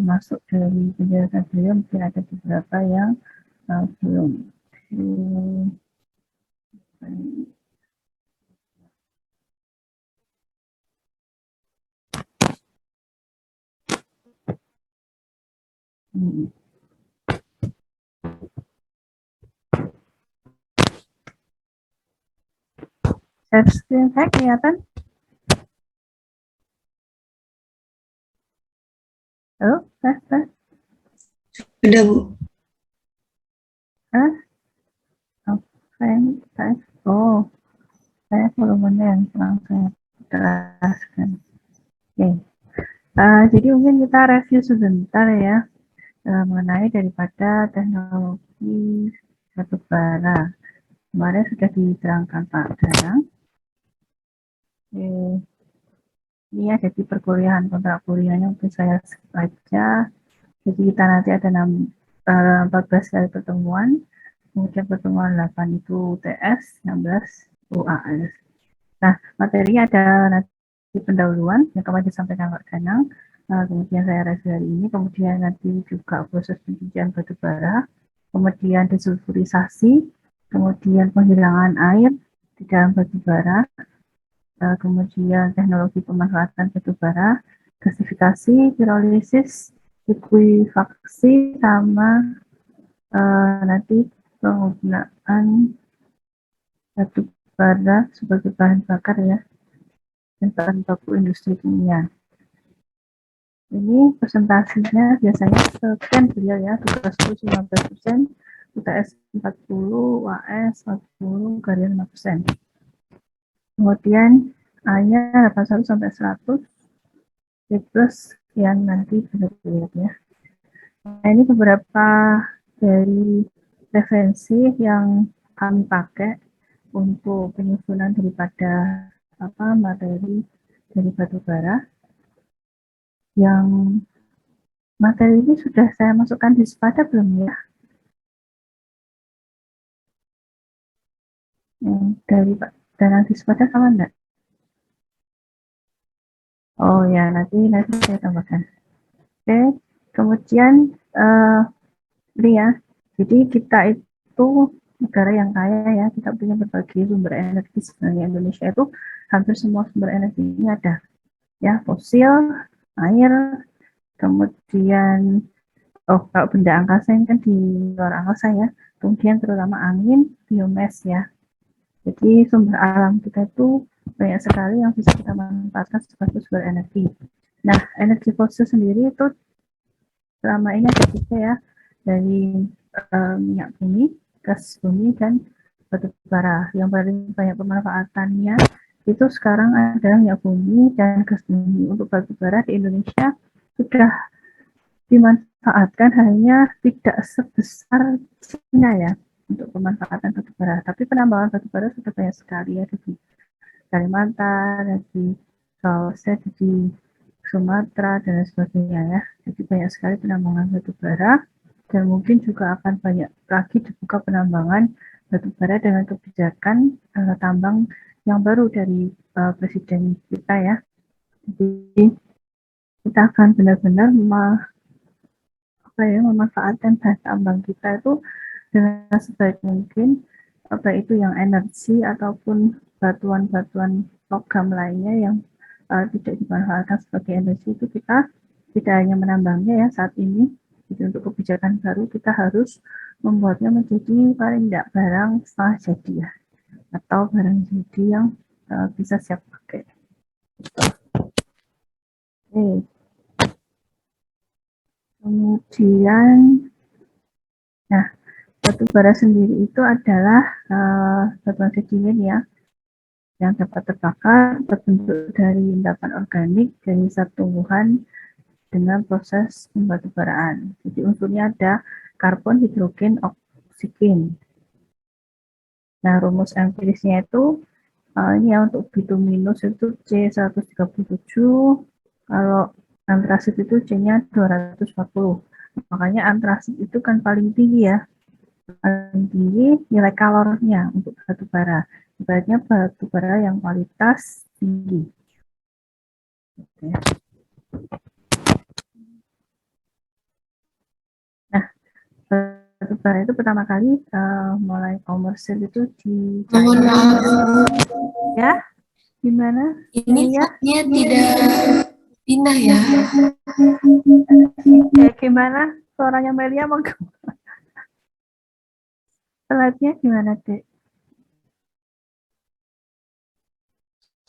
masuk dari penjelasan beliau mungkin ada beberapa yang belum. Share screen saya kelihatan? Halo, tes. Sudah, Bu. Oh, saya volumenya yang kurang saya jelaskan. Oke. Jadi mungkin kita review sebentar ya mengenai daripada teknologi batubara. Kemarin sudah diterangkan Pak Danang. Ini ada di perkuliahan, kontrak kuliahnya mungkin saya skip aja. Jadi kita nanti ada 14 kali pertemuan, kemudian pertemuan 8 itu UTS, 16 UAS. Nah, materinya ada nanti pendahuluan yang kemarin disampaikan Pak Danang, kemudian saya review hari ini, kemudian nanti juga proses pencucian batubara, kemudian desulfurisasi, kemudian penghilangan air di dalam batubara, kemudian teknologi pemanfaatan batubara, gasifikasi, pirolisis, likuifaksi, sama nanti penggunaan batubara sebagai bahan bakar ya, dan bahan baku industri kimia. Ini presentasinya biasanya sekian beliau ya, tugas 15%, UTS 40, UAS 40, Garian 5%. Kemudian A-nya 81 sampai 100, B plus yang nanti bisa dilihat ya. Nah, ini beberapa dari referensi yang kami pakai untuk penyusunan daripada materi dari batubara. Yang materi ini sudah saya masukkan di Spada belum ya? Dari Pak Danang di Spada sama enggak? Oh ya, nanti saya tambahkan. Oke, kemudian ini ya, jadi kita itu negara yang kaya ya, kita punya berbagai sumber energi. Sebenarnya Indonesia itu hampir semua sumber energinya ada ya, fosil, air, kemudian kalau benda angkasa ini kan di luar angkasa ya, kemudian terutama angin, biomass ya. Jadi sumber alam kita itu banyak sekali yang bisa kita manfaatkan sebagai sumber energi. Nah, energi fosil sendiri itu selama ini ada tiga ya, dari minyak bumi, gas bumi, dan batu bara. Yang paling banyak pemanfaatannya itu sekarang adalah minyak bumi dan gas bumi. Untuk batu bara di Indonesia sudah dimanfaatkan, hanya tidak sebesar Cina ya untuk pemanfaatan batu bara. Tapi penambangan batu bara sudah banyak sekali ya di Kalimantan, di Sulawesi, di Sumatera, dan sebagainya ya. Jadi banyak sekali penambangan batu bara, dan mungkin juga akan banyak lagi dibuka penambangan batu bara dengan kebijakan tambang yang baru dari Presiden kita ya. Jadi kita akan benar-benar memanfaatkan bahan tambang kita itu dengan sebaik mungkin, baik itu yang energi ataupun batuan-batuan logam lainnya yang tidak dimanfaatkan sebagai energi. Itu kita tidak hanya menambangnya ya saat ini. Jadi untuk kebijakan baru kita harus membuatnya menjadi paling tidak barang setengah jadi ya, atau barang jadi yang bisa siap pakai. Oke. Kemudian, nah, batu bara sendiri itu adalah batuan sedimen ya, yang dapat terbakar, terbentuk dari endapan organik dari satu tumbuhan dengan proses pembatubaraan. Jadi unsurnya ada karbon, hidrogen, oksigen. Nah, rumus empirisnya itu ini ya, untuk bituminus itu C137, kalau antrasit itu C-nya 240. Makanya antrasit itu kan paling tinggi ya, paling tinggi nilai kalornya untuk batu bara. Ibaratnya batu bara yang kualitas tinggi. Oke. batu bara itu pertama kali mulai komersil itu di Mohon China. maaf, Ya, gimana? ini Ya, slide-nya tidak pindah ya. gimana? Suaranya Melia mau slide-nya gimana, Dek?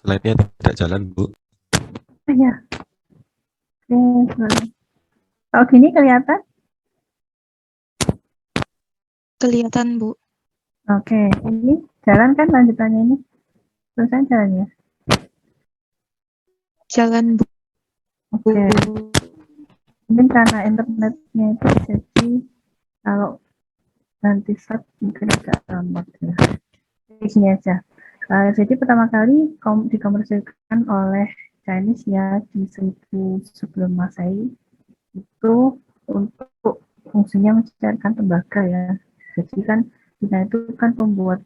Slide-nya tidak jalan, Bu. Ya, oke. Kalau gini kelihatan? Kelihatan, Bu. Oke, ini jalan kan lanjutannya ini? Terusan jalan ya? Jalan, Bu. Oke. Mungkin karena internetnya itu jadi kalau nanti slide mungkin agak lambat ya. Jadi gini aja. Jadi pertama kali dikomersilkan oleh Chinese ya di 1000 sebelum Masehi itu untuk fungsinya mencairkan tembaga ya. Jadi kan China itu kan pembuat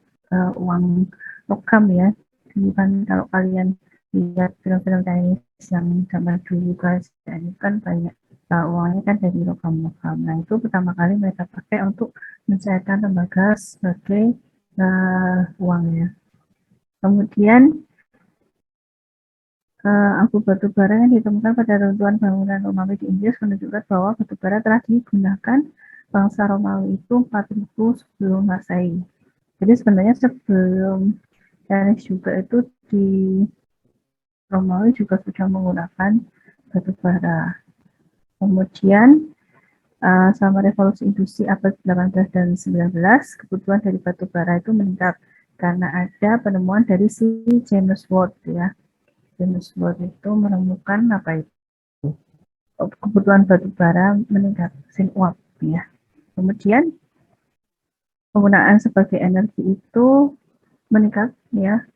uang logam ya. Jadi kan kalau kalian lihat film-film Chinese yang zaman dulu kerajaan itu kan banyak uangnya kan dari logam-logam. Nah itu pertama kali mereka pakai untuk mencairkan tembaga sebagai uangnya. Kemudian abu batu bara yang ditemukan pada runtuhan bangunan Romawi di Inggris menunjukkan bahwa batu bara telah digunakan bangsa Romawi itu 4000 sebelum Masehi. Jadi sebenarnya sebelum Chinese juga itu di Romawi juga sudah menggunakan batu bara. Kemudian selama revolusi industri abad 18 dan 19, kebutuhan dari batu bara itu meningkat karena ada penemuan dari si James Watt ya. James Watt itu menemukan apa itu? Kebutuhan batu bara meningkat, sin uap ya. Kemudian penggunaan sebagai energi itu meningkat ya,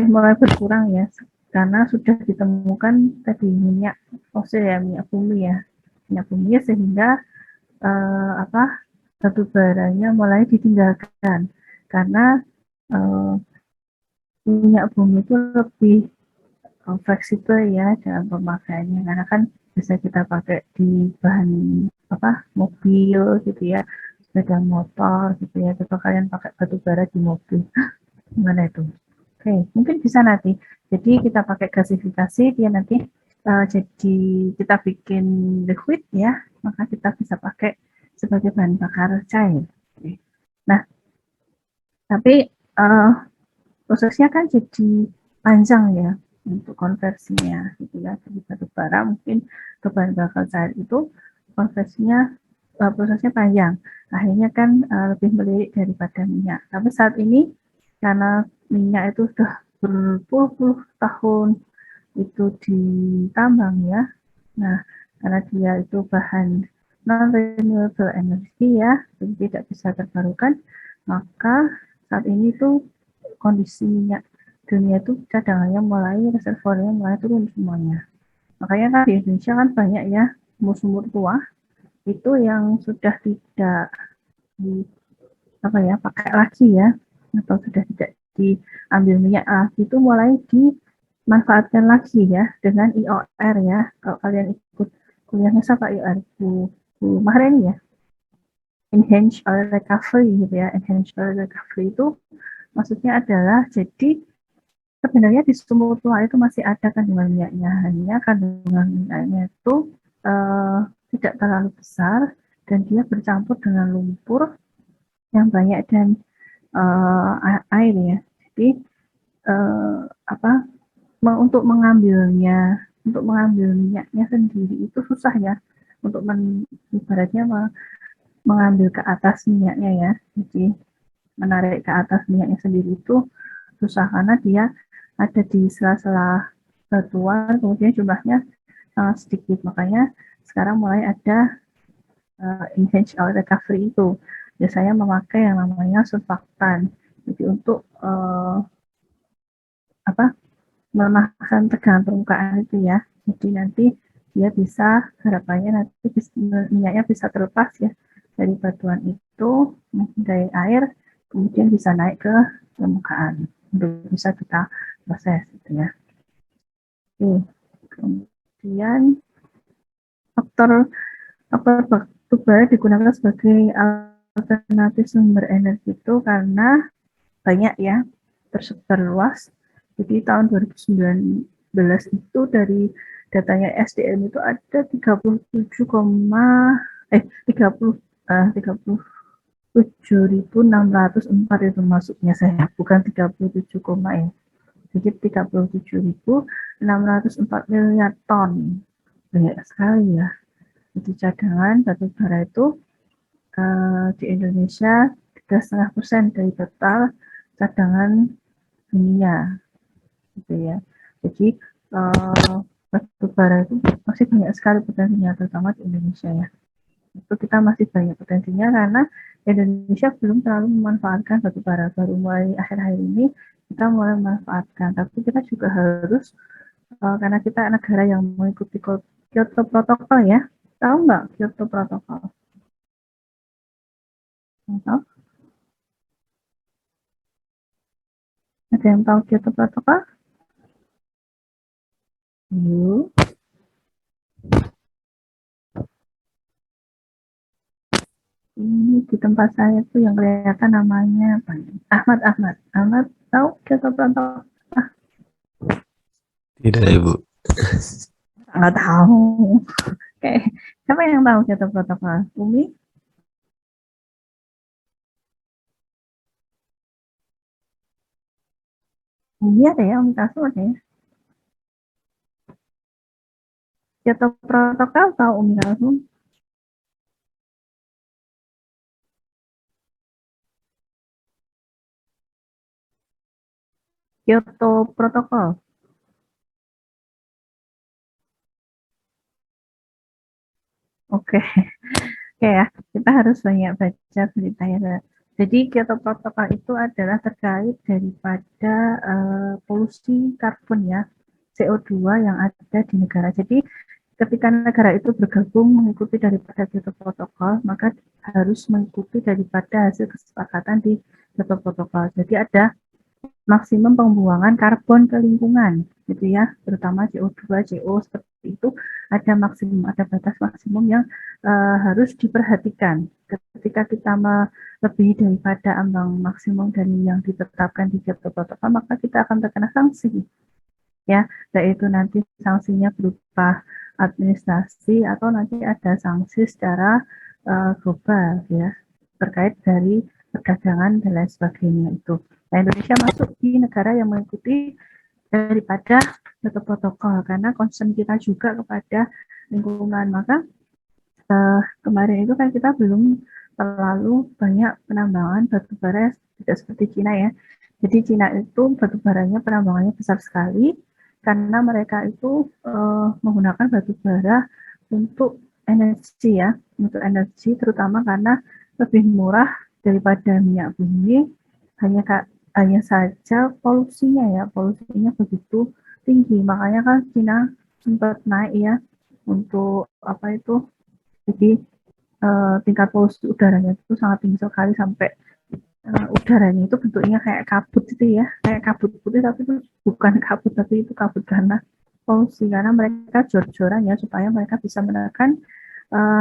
mulai berkurang ya, karena sudah ditemukan tadi minyak fosil ya, minyak bumi ya, sehingga batu baranya mulai ditinggalkan karena minyak bumi itu lebih fleksibel ya dalam pemakaiannya, karena kan bisa kita pakai di bahan mobil gitu ya, sepeda motor gitu ya, atau kalian pakai batu bara di mobil. Gimana itu? Oke, mungkin bisa nanti. Jadi kita pakai gasifikasi, dia nanti jadi kita bikin liquid ya, maka kita bisa pakai sebagai bahan bakar cair. Oke. Nah, tapi prosesnya kan jadi panjang ya untuk konversinya gitu ya, dari batu bara mungkin ke bahan bakar cair itu konversinya prosesnya panjang, akhirnya kan lebih melirik daripada minyak. Tapi saat ini karena minyak itu sudah berpuluh-puluh tahun itu ditambang ya, nah karena dia itu bahan non renewable energy ya, jadi tidak bisa terbarukan, maka saat ini tuh kondisi minyak dunia itu cadangannya reservoirnya mulai turun semuanya. Makanya kan di Indonesia kan banyak ya sumur-sumur tua itu yang sudah tidak pakai lagi ya, atau sudah tidak diambil minyak lagi, itu mulai dimanfaatkan lagi ya dengan IOR ya. Kalau kalian ikut kuliahnya siapa IOR Bu Mahreni ya, Enhanced Oil Recovery gitu ya. Enhanced Oil Recovery itu maksudnya adalah jadi sebenarnya di sumur tua itu masih ada kandungan minyaknya, hanya kandungan minyaknya itu tidak terlalu besar dan dia bercampur dengan lumpur yang banyak dan air ya. Jadi untuk mengambil minyaknya sendiri itu susah ya, untuk ibaratnya mengambil ke atas minyaknya ya. Jadi menarik ke atas minyaknya sendiri itu susah karena dia ada di sela-sela batuan, kemudian jumlahnya sangat sedikit. Makanya sekarang mulai ada enhanced oil recovery itu biasanya memakai yang namanya surfaktan. Jadi untuk melemahkan tegangan permukaan itu ya. Jadi nanti dia bisa, harapannya nanti minyaknya bisa terlepas ya dari batuan itu, dari air, kemudian bisa naik ke permukaan untuk bisa kita proses gitu ya. Oke. Kemudian faktor bara digunakan sebagai alternatif sumber energi itu karena banyak ya, tersebar luas. Jadi tahun 2019 itu dari datanya SDM itu ada 37.604 itu masuknya saya, bukan 37, ya. Jadi 37.604 miliar ton. Banyak sekali ya. Jadi cadangan batu bara itu di Indonesia 3,5% dari total cadangan dunia, gitu ya. Jadi batu bara itu masih banyak sekali potensinya, terutama di Indonesia ya. Itu kita masih banyak potensinya karena Indonesia belum terlalu memanfaatkan batu bara. Baru mulai akhir-akhir ini kita mulai memanfaatkan. Tapi kita juga harus karena kita negara yang mengikuti Kyoto Protocol ya. Tahu nggak Kyoto Protocol? Tahu? Ada yang tahu Kyoto Protocol? Yuk. Ini di tempat saya tuh yang kelihatan namanya apa? Ahmad tahu Kyoto Protocol? Tidak, Ibu. Nggak tahu. Oke, siapa yang tahu Kyoto Protocol? Umi? Umi ada ya, Umi Kasum ada ya? Kyoto Protocol tahu Umi Kasum? Kyoto Protocol. Oke, oke ya. Kita harus banyak baca berita ya. Jadi Kyoto Protocol itu adalah terkait daripada polusi karbon ya, CO2 yang ada di negara. Jadi ketika negara itu bergabung mengikuti daripada Kyoto Protocol, maka harus mengikuti daripada hasil kesepakatan di Kyoto Protocol. Jadi ada maksimum pembuangan karbon ke lingkungan, gitu ya, terutama CO2, CO seperti itu ada maksimum, ada batas maksimum yang harus diperhatikan. Ketika kita melebihi daripada ambang maksimum dari yang ditetapkan di Kyoto Protocol, maka kita akan terkena sanksi, ya, yaitu nanti sanksinya berupa administrasi atau nanti ada sanksi secara global, ya, terkait dari perdagangan dan lain sebagainya itu. Nah, Indonesia masuk di negara yang mengikuti daripada Kyoto Protocol karena concern kita juga kepada lingkungan. Maka kemarin itu kan kita belum terlalu banyak penambangan batu bara, tidak seperti Cina ya. Jadi Cina itu batu baranya penambangannya besar sekali karena mereka itu menggunakan batu bara untuk energi ya, untuk energi terutama karena lebih murah daripada minyak bumi. Hanya saja polusinya begitu tinggi, makanya kan Cina sempat naik ya untuk apa itu, jadi tingkat polusi udaranya itu sangat tinggi sekali sampai udaranya itu bentuknya kayak kabut itu ya, kayak kabut putih, tapi itu bukan kabut, tapi itu kabut karena polusi, karena mereka jor-joran ya supaya mereka bisa menekan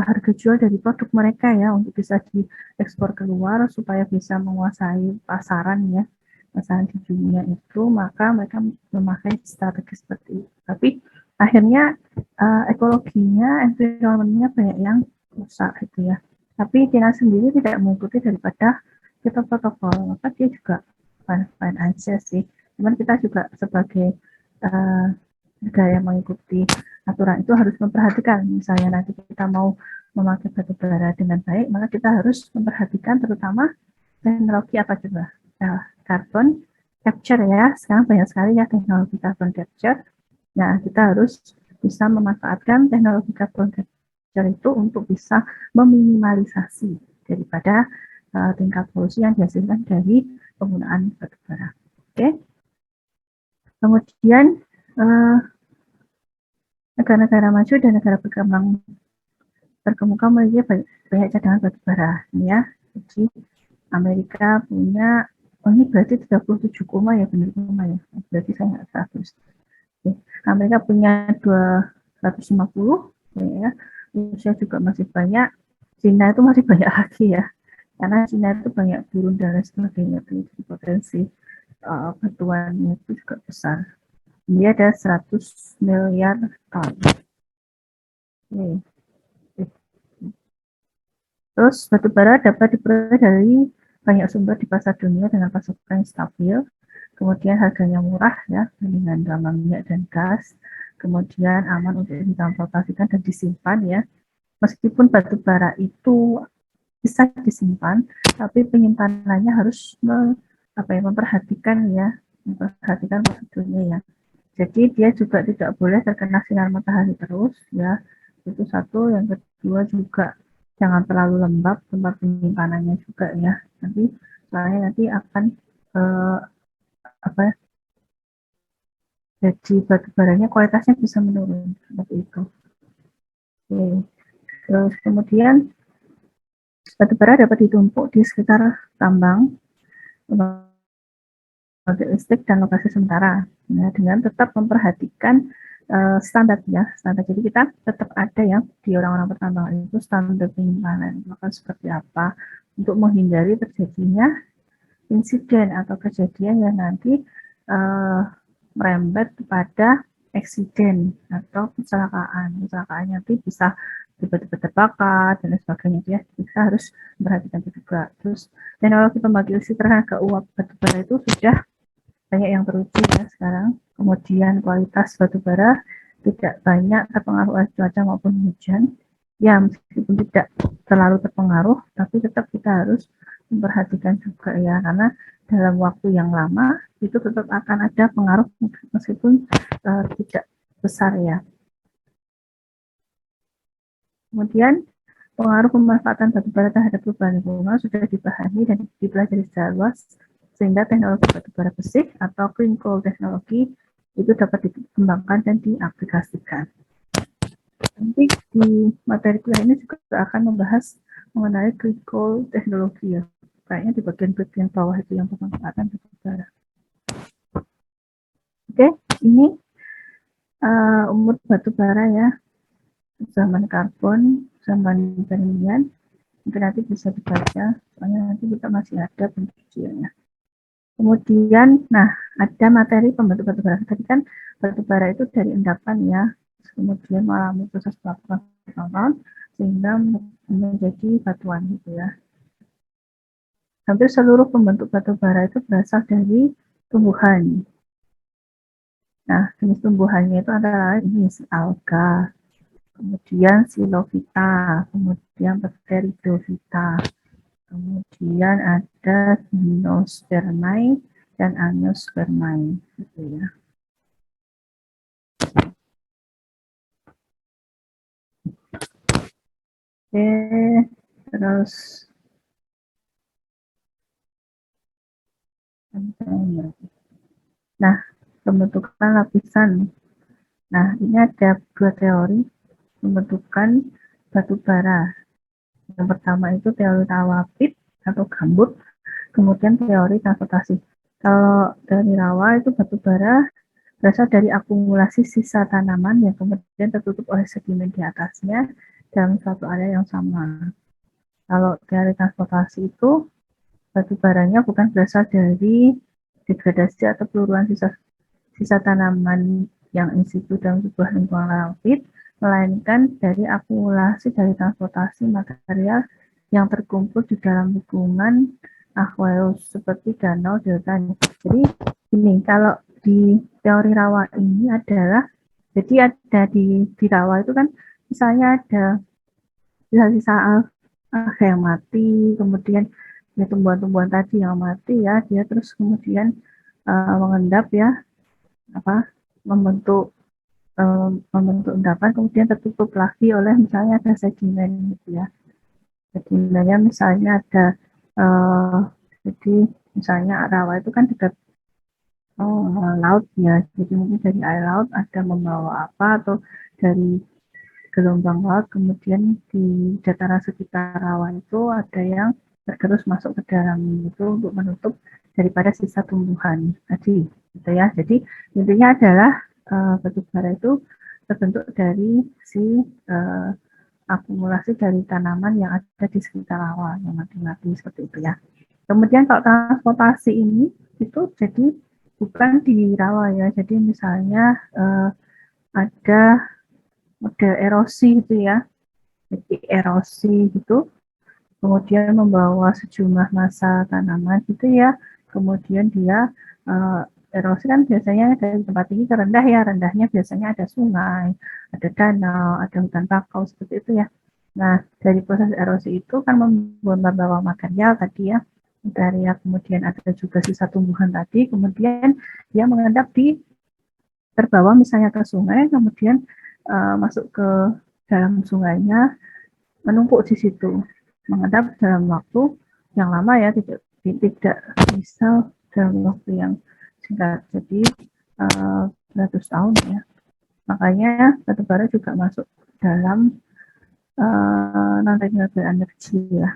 harga jual dari produk mereka ya untuk bisa diekspor keluar supaya bisa menguasai pasaran ya, pasaran di dunia itu. Maka mereka memakai strategi seperti itu, tapi akhirnya ekologinya, environment-nya banyak yang rusak gitu ya. Tapi China sendiri tidak mengikuti daripada kita protokol, maka dia juga fine aja sih. Cuman kita juga sebagai negara yang mengikuti aturan itu harus memperhatikan, misalnya nanti kita mau memakai batu bara dengan baik, maka kita harus memperhatikan terutama teknologi apa coba? Carbon capture ya, sekarang banyak sekali ya teknologi carbon capture. Nah, kita harus bisa memanfaatkan teknologi carbon capture itu untuk bisa meminimalisasi daripada tingkat polusi yang dihasilkan dari penggunaan batu bara. Oke. Kemudian negara-negara maju dan negara terkemuka memiliki banyak cadangan batu bara ya. Jadi Amerika punya, ini berarti 37, ya, benar ya. Berarti saya nggak 100. Amerika punya 250 ya. Rusia juga masih banyak, Cina itu masih banyak lagi ya, karena Cina itu banyak gurun dan lain sebagainya, jadi potensi batuannya itu juga besar. Dia ada 100 miliar ton. Terus batu bara dapat diperoleh dari banyak sumber di pasar dunia dengan pasokan yang stabil, kemudian harganya murah ya dengan tambang minyak dan gas, kemudian aman untuk ditransportasikan dan disimpan ya. Meskipun batu bara itu bisa disimpan, tapi penyimpanannya harus memperhatikan prosedurnya ya. Jadi dia juga tidak boleh terkena sinar matahari terus ya. Itu satu. Yang kedua juga jangan terlalu lembab tempat penyimpanannya juga ya. Nanti akan jadi batu baranya kualitasnya bisa menurun seperti itu. Oke. Terus kemudian batu bara dapat ditumpuk di sekitar tambang, pembangkit listrik dan lokasi sementara ya, dengan tetap memperhatikan standar. Jadi kita tetap ada ya di orang-orang pertambangan itu standar penyimpanan maka seperti apa untuk menghindari terjadinya insiden atau kejadian yang nanti merembet kepada eksiden atau kecelakaan nanti bisa tiba-tiba terbakar dan sebagainya ya. Kita harus memperhatikan itu juga. Terus teknologi pembangkit listrik tenaga uap batubara itu sudah banyak yang teruji ya sekarang. Kemudian kualitas batubara tidak banyak terpengaruh oleh cuaca maupun hujan. Ya meskipun tidak terlalu terpengaruh, tapi tetap kita harus memperhatikan juga ya, karena dalam waktu yang lama itu tetap akan ada pengaruh meskipun tidak besar ya. Kemudian pengaruh pemanfaatan batubara terhadap perubahan lingkungan sudah dipahami dan dipelajari secara luas, sehingga teknologi batubara bersih atau clean coal teknologi itu dapat dikembangkan dan diaplikasikan. Nanti di materi kuliah ini juga akan membahas mengenai clean coal teknologi ya. Kayaknya di bagian bawah itu yang pemanfaatan batubara. Oke, ini umur batubara ya. Zaman karbon, zaman Permian. Mungkin nanti bisa dibaca, soalnya nanti kita masih ada penelitiannya. Kemudian, ada materi pembentuk batubara. Tadi kan batubara itu dari endapan ya, kemudian mengalami proses pelapukan sehingga menjadi batuan gitu ya. Hampir seluruh pembentuk batubara itu berasal dari tumbuhan. Jenis tumbuhannya itu antara lain alga, kemudian Xylophyta, kemudian Pteridophyta, kemudian ada Gymnospermae dan Angiospermae gitu ya. Oke, terus pembentukan lapisan. Ini ada dua teori pembentukan batu bara. Yang pertama itu teori rawa pit atau gambut, kemudian teori transportasi. Kalau teori rawa itu batu bara berasal dari akumulasi sisa tanaman yang kemudian tertutup oleh sedimen di atasnya dalam suatu area yang sama. Kalau teori transportasi itu batu baranya bukan berasal dari degradasi atau peluruhan sisa tanaman yang in situ dalam sebuah lingkungan laut, melainkan dari akumulasi dari transportasi material yang terkumpul di dalam lingkungan aqueous seperti danau, delta. Jadi ini kalau di teori rawa ini adalah, jadi ada di rawa itu kan misalnya ada sisa-sisa alga yang mati, kemudian ya tumbuhan-tumbuhan tadi yang mati ya, dia terus kemudian mengendap ya, membentuk endapan, kemudian tertutup lagi oleh misalnya ada sedimen gitu ya. Sedimennya misalnya ada jadi misalnya rawa itu kan dekat laut ya, jadi mungkin dari air laut ada membawa apa atau dari gelombang laut, kemudian di dataran sekitar rawa itu ada yang tergerus masuk ke dalam itu untuk menutup daripada sisa tumbuhan tadi gitu ya. Jadi intinya adalah batu bara itu terbentuk dari si akumulasi dari tanaman yang ada di sekitar rawa yang mati-mati seperti itu ya. Kemudian kalau transportasi ini itu jadi bukan di rawa ya, jadi misalnya ada model erosi gitu ya, jadi erosi gitu, kemudian membawa sejumlah massa tanaman gitu ya, kemudian dia erosi kan biasanya dari tempat tinggi ke rendah ya, rendahnya biasanya ada sungai, ada danau, ada hutan bakau seperti itu ya. Nah, dari proses erosi itu kan membawa material tadi ya, material, kemudian ada juga sisa tumbuhan tadi, kemudian dia mengendap di terbawa misalnya ke sungai, kemudian masuk ke dalam sungainya, menumpuk di situ, mengendap dalam waktu yang lama ya, tidak bisa dalam waktu yang singkat, jadi beratus tahun ya. Makanya batubara juga masuk dalam non-renewable energy ya.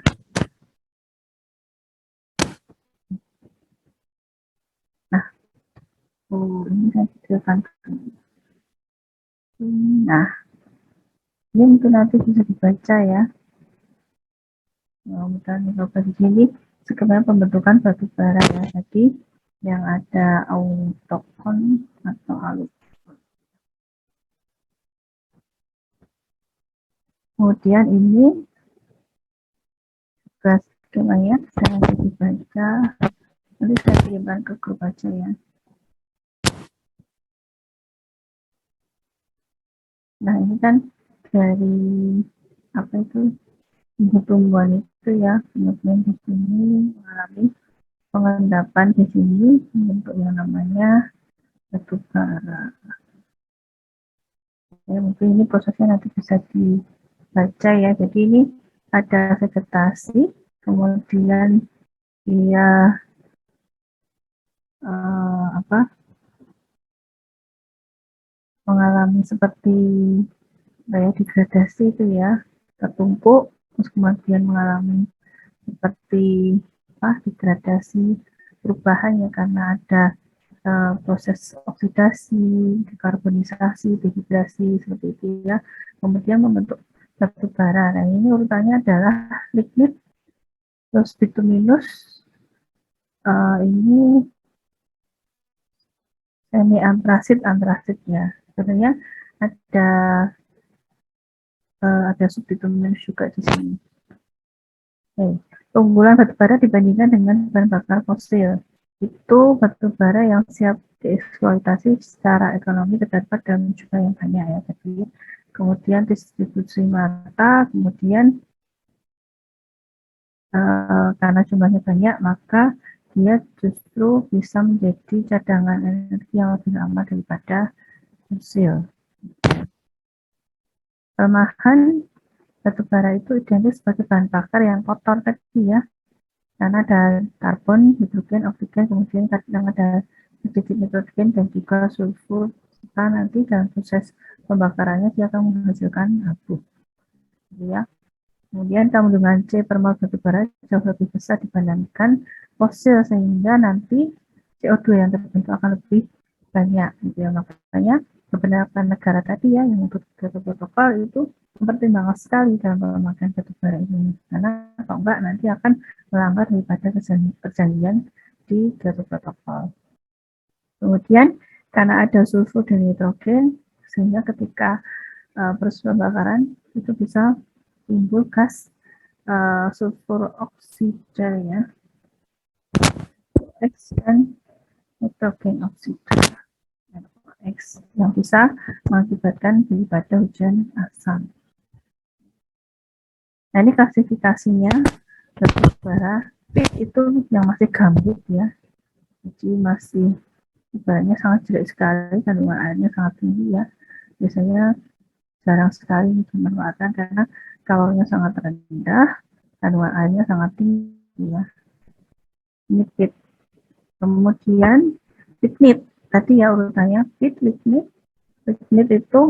Nah, ini saya jelaskan. Nah, ini mungkin nanti bisa dibaca ya. Kemudian coba di sini sebenarnya pembentukan batubara ya. Tadi yang ada autokton atau alukton. Kemudian ini juga skemanya bisa dibaca. Nanti saya kirimkan ke grup aja ya. Nah, ini kan dari apa itu tumbuhan itu ya, kemudian di sini mengalami pengendapan di sini membentuk yang namanya batubara. Ya, mungkin ini prosesnya nanti bisa dibaca ya. Jadi ini ada vegetasi, kemudian dia mengalami seperti degradasi itu ya, tertumpuk, terus kemudian mengalami seperti degradasi, perubahan ya karena ada proses oksidasi, dekarbonisasi, dehidrasi seperti itu ya. Kemudian membentuk batubara. Nah, ini urutannya adalah lignit, terus bituminus, ini semi antrasit ya. Sebenarnya ada subbituminus juga di sini. Keunggulan batubara dibandingkan dengan bahan bakar fosil. Itu batubara yang siap dieksploitasi secara ekonomi terdapat dalam jumlah yang banyak ya. Jadi kemudian distribusi merata, kemudian karena jumlahnya banyak maka dia justru bisa menjadi cadangan energi yang lebih lama daripada fosil. Kelemahan batubara itu identik sebagai bahan bakar yang kotor tadi ya, karena ada karbon, hidrogen, oksigen, kemudian kadang ada sedikit nitrogen dan juga sulfur, serta nanti dalam proses pembakarannya dia akan menghasilkan abu. Ya. Kemudian kandungan C per mol batubara jauh lebih besar dibandingkan fosil, sehingga nanti CO2 yang terbentuk akan lebih banyak. Gitu ya. Makanya kebenaran negara tadi ya yang untuk Kyoto Protokol itu mempertimbangkan sekali dalam pemakaian batubara ini, karena kalau enggak nanti akan melanggar daripada perjanjian di Kyoto Protokol. Kemudian karena ada sulfur dan nitrogen, sehingga ketika proses pembakaran itu bisa timbul gas sulfur oksida ya, X dan nitrogen oksida X yang bisa mengakibatkan daripada hujan asam. Nah, ini klasifikasinya batubara pit itu yang masih gambut ya, jadi masih ibaratnya sangat jelek sekali, kandungan airnya sangat tinggi ya, biasanya jarang sekali dimanfaatkan karena kalorinya sangat rendah, kandungan airnya sangat tinggi ya. Ini pit. Kemudian lignit tadi ya urutannya, pit, lignit itu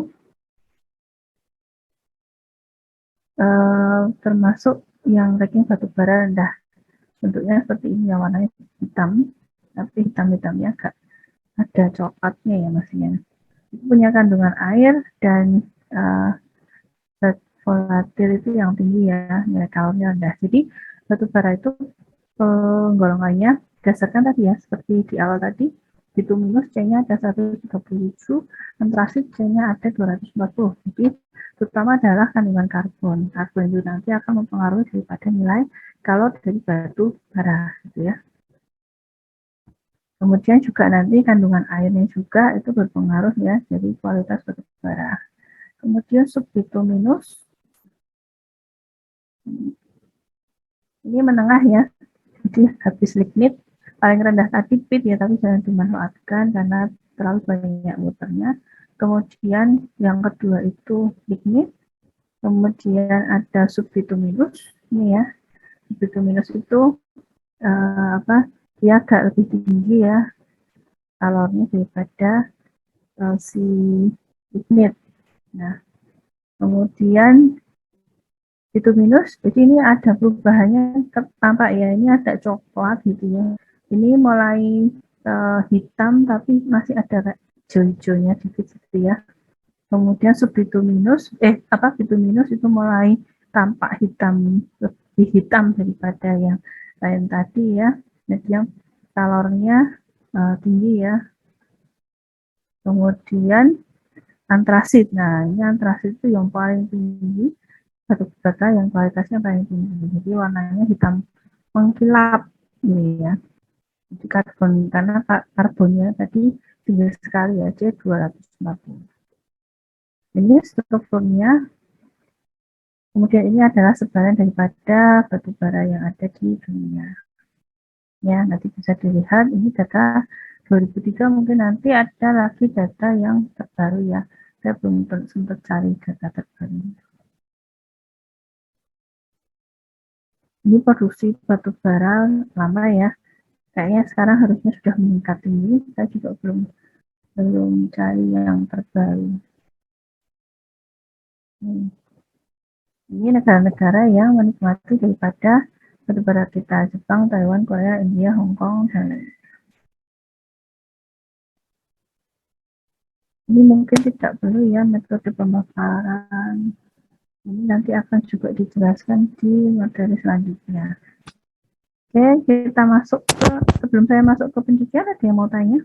termasuk yang ranking batubara rendah. Bentuknya seperti ini, yang warnanya hitam, tapi hitam-hitamnya agak ada coklatnya ya masnya. Itu punya kandungan air dan volatil itu yang tinggi ya, nilai kalornya rendah. Jadi batu bara itu golongannya berdasarkan tadi ya, seperti di awal tadi, bituminus C-nya ada 137, antrasit C-nya ada 240. Jadi terutama adalah kandungan karbon. Karbon itu nanti akan mempengaruhi daripada nilai kalor dari batu bara gitu ya. Kemudian juga nanti kandungan airnya juga itu berpengaruh ya, jadi kualitas batu bara. Kemudian subbituminus ini menengah ya, jadi habis lignit paling rendah tadi pit ya, tapi jangan dimanfaatkan karena terlalu banyak muternya. Kemudian yang kedua itu lignit, kemudian ada subbituminus ini ya, subbituminus itu dia agak lebih tinggi ya kalornya daripada si lignit. Nah, kemudian bituminus, jadi ini ada perubahannya, tampak ya, ini ada coklat gitu ya. Ini mulai hitam tapi masih ada hijau-hijaunya dikit gitu ya. Kemudian subbituminus, bituminus itu mulai tampak hitam, lebih hitam daripada yang lain tadi ya. Jadi yang kalornya tinggi ya. Kemudian antrasit, nah ini antrasit itu yang paling tinggi, batu bata yang kualitasnya paling tinggi, jadi warnanya hitam mengkilap ini ya. Jadi karbon, karena karbonnya tadi tinggi sekali ya, C240. Ini strukturnya. Kemudian ini adalah sebaran daripada batu bara yang ada di dunia. Ya, nanti bisa dilihat ini data 2003, mungkin nanti ada lagi data yang terbaru ya. Saya belum sempat cari data terbaru. Ini produksi batu bara lama ya. Kayaknya sekarang harusnya sudah meningkat tinggi. Saya juga belum cari yang terbaru. Ini negara-negara yang menikmati daripada batu bara kita: Jepang, Taiwan, Korea, India, Hong Kong, dan lain. Ini mungkin tidak perlu ya metode pemaparan. Ini nanti akan juga dijelaskan di materi selanjutnya. Oke, kita masuk ke, sebelum saya masuk ke pencucian, ada yang mau tanya?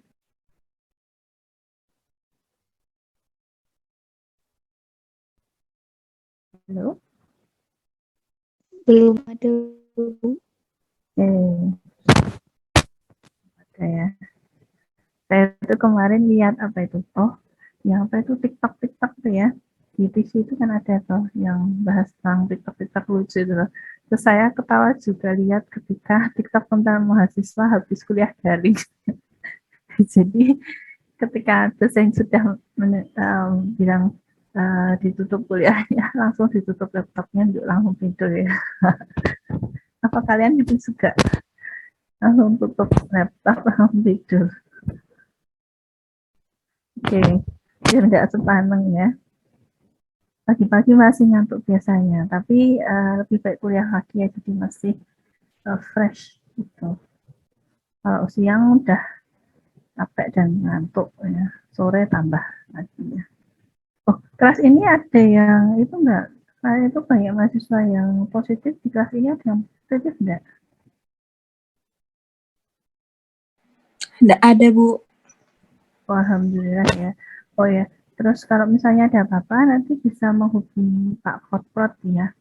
Halo? Belum ada, Bu. Oke. Ada ya. Saya itu kemarin lihat apa itu? Oh, yang apa itu TikTok tuh ya. Di TV itu kan ada tuh yang bahas tentang TikTok lucu itu loh. Terus saya ketawa juga lihat ketika TikTok tentang mahasiswa habis kuliah daring. Jadi ketika dosen sudah bilang ditutup kuliahnya, langsung ditutup laptopnya untuk langsung tidur ya. Apa kalian gitu juga? Langsung tutup laptop, langsung tidur. Oke, biar nggak sepaneng ya. Pagi-pagi masih ngantuk biasanya, tapi lebih baik kuliah lagi ya, jadi masih fresh gitu. Kalau siang udah capek dan ngantuk ya, sore tambah lagi ya. Oh, kelas ini ada yang itu enggak? Saya itu banyak mahasiswa yang positif di kelas ini, ada yang positif enggak? Nggak ada, Bu. Oh, alhamdulillah ya. Oh ya, terus kalau misalnya ada apa-apa nanti bisa menghubungi Pak Kotprot ya.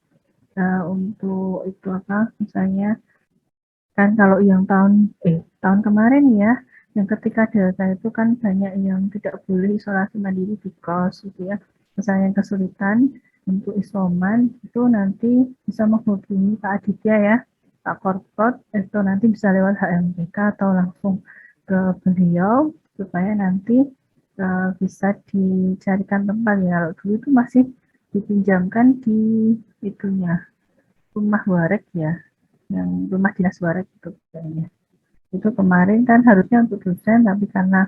Untuk itu apa? Misalnya kan kalau yang tahun kemarin ya, yang ketika Delta itu kan banyak yang tidak boleh isolasi mandiri di kos gitu ya. Misalnya yang kesulitan untuk isoman itu nanti bisa menghubungi Pak Aditya ya, Pak Korpot, itu nanti bisa lewat HMPK atau langsung ke beliau supaya nanti bisa dicarikan tempat ya. Kalau dulu itu masih dipinjamkan di itunya rumah warek ya, yang rumah dinas warek itu kayaknya. Itu kemarin kan harusnya untuk dosen, tapi karena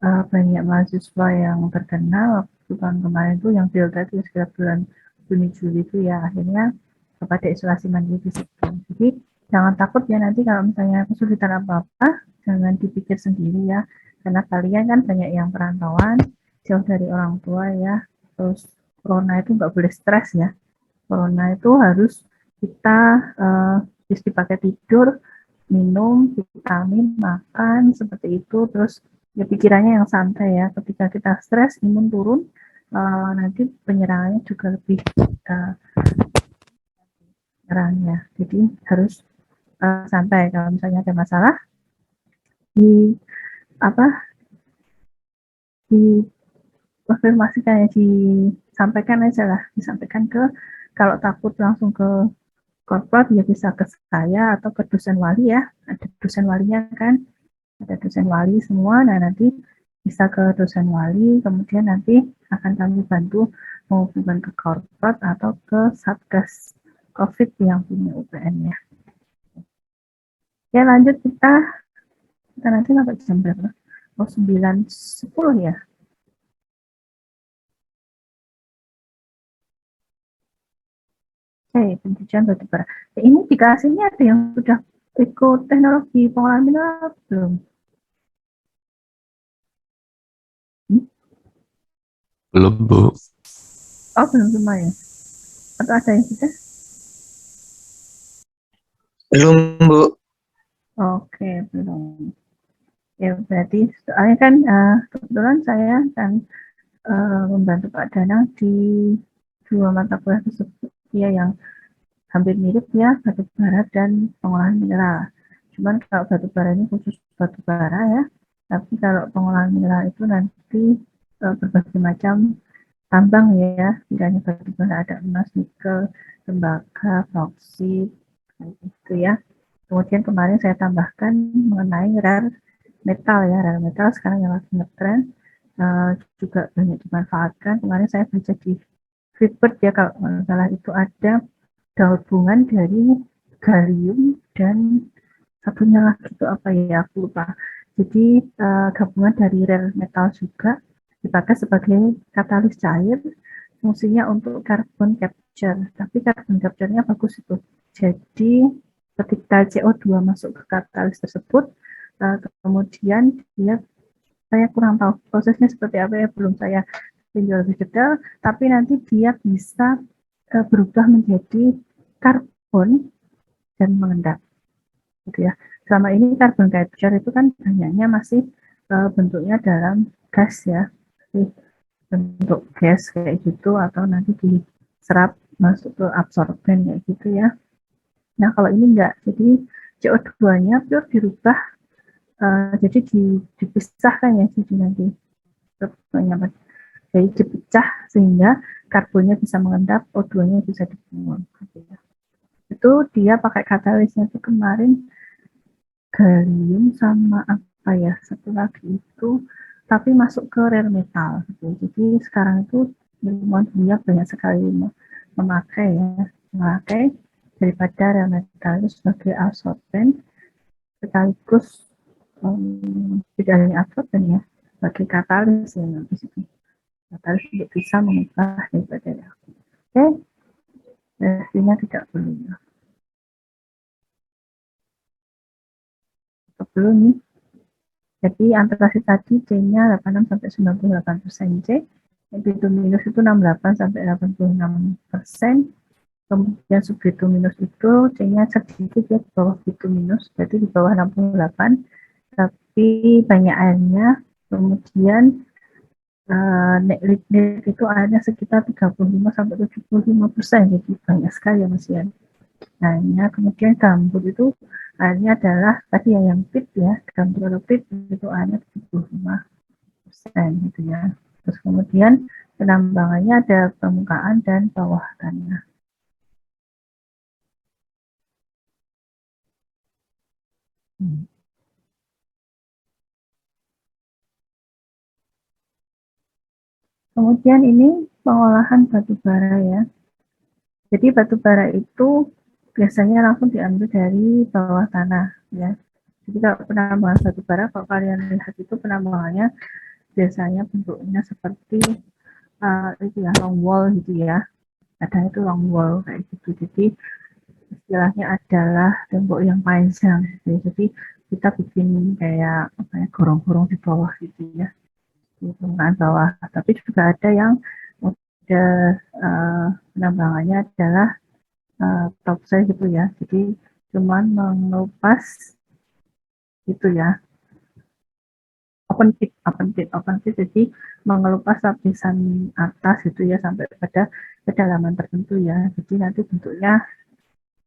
banyak mahasiswa yang terkena waktu tahun kemarin itu yang Delta itu sekitar bulan Juni Juli itu ya, akhirnya kepada isolasi mandiri di situ. Jadi jangan takut ya, nanti kalau misalnya kesulitan apa-apa jangan dipikir sendiri ya, karena kalian kan banyak yang perantauan jauh dari orang tua ya, terus corona itu nggak boleh stres ya, corona itu harus kita bisa dipakai tidur, minum, vitamin, makan, seperti itu. Terus ya pikirannya yang santai ya. Ketika kita stres, imun turun, nanti penyerangannya juga lebih nyerangnya. Jadi harus santai. Kalau misalnya ada masalah, di apa dikonfirmasikan ya, disampaikan aja lah, disampaikan ke, kalau takut langsung ke korporat ya bisa ke saya atau ke dosen wali ya, ada dosen walinya kan, ada dosen wali semua. Nah nanti bisa ke dosen wali, kemudian nanti akan kami bantu menghubungkan ke korporat atau ke satgas COVID yang punya UPN ya. Ya lanjut, kita nanti sampai jam berapa? Oh 9.10 ya. Pencucian batu bara. Ini dikasihnya ada yang sudah ikut teknologi pengolahan mineral belum? Belum, Bu. Oh belum semua ya? Atau ada yang sudah? Belum, Bu. Oke, belum. Ya berarti soalnya kan kebetulan saya akan membantu Pak Danang di 2 mata kuliah tersebut ya, yang hampir mirip ya, batu bara dan pengolahan mineral. Cuman kalau batu bara ini khusus batu bara ya, tapi kalau pengolahan mineral itu nanti berbagai macam tambang ya, tidak hanya batu bara, ada emas, nikel, tembaga, bauksit, gitu ya. Kemudian kemarin saya tambahkan mengenai rare metal ya, rare metal sekarang yang lagi ngetren, juga banyak dimanfaatkan. Kemarin saya baca di Freeport ya, kalau nggak salah itu ada gabungan dari gallium dan satunya lagi itu apa ya, aku lupa. Jadi gabungan dari rare metal juga dipakai sebagai katalis cair, fungsinya untuk carbon capture. Tapi carbon capture-nya bagus itu. Jadi ketika CO2 masuk ke katalis tersebut, kemudian dia, saya kurang tahu prosesnya seperti apa ya, belum saya tinjau lebih detail, tapi nanti dia bisa berubah menjadi karbon dan mengendap, gitu ya. Selama ini carbon capture itu kan banyaknya masih bentuknya dalam gas ya, bentuk gas kayak gitu, atau nanti diserap masuk ke absorben kayak gitu ya. Nah kalau ini enggak, jadi CO2-nya pure dirubah, jadi dipisahkan ya, jadi nanti jadi dipecah sehingga karbonnya bisa mengendap, O2-nya bisa dibuang. Gitu ya. Itu dia pakai katalisnya itu kemarin gallium sama apa ya, satu lagi itu, tapi masuk ke rare metal. Gitu. Jadi sekarang itu ilmuwan dunia banyak sekali memakai daripada rare metal itu sebagai absorben, sekaligus tidak hanya absorben ya, sebagai katalis ya di situ. Katalis untuk bisa mengubah daripada aku. Oke, versinya tidak perlu ya. Belum nih. Jadi antrasi tadi C-nya 86 sampai 98% C, bituminus itu 68 sampai 86%, kemudian subbituminus itu C-nya sedikit ya, di bawah bituminus, berarti di bawah 68, tapi banyak airnya. Kemudian lignit itu airnya sekitar 35 sampai 75%, jadi banyak sekali ya Mas Ian. Nah, kemudian gambut itu airnya adalah tadi yang pit ya, gambut atau pit itu airnya 75% gitu ya. Terus kemudian penambangannya ada permukaan dan bawah tanah. Kemudian ini pengolahan batu bara ya. Jadi batu bara itu biasanya langsung diambil dari bawah tanah ya. Jadi kalau penambangan batu bara, kalau kalian lihat itu penambangannya biasanya bentuknya seperti itu ya, long wall gitu ya. Kadang itu long wall kayak gitu. Jadi istilahnya adalah tembok yang panjang gitu. Jadi kita bikin kayak apa ya, gorong-gorong di bawah gitu ya, di permukaan bawah. Tapi juga ada yang metode penambangannya adalah topsoil gitu ya. Jadi cuman mengelupas gitu ya. Open pit. Jadi mengelupas lapisan atas gitu ya sampai pada kedalaman tertentu ya. Jadi nanti bentuknya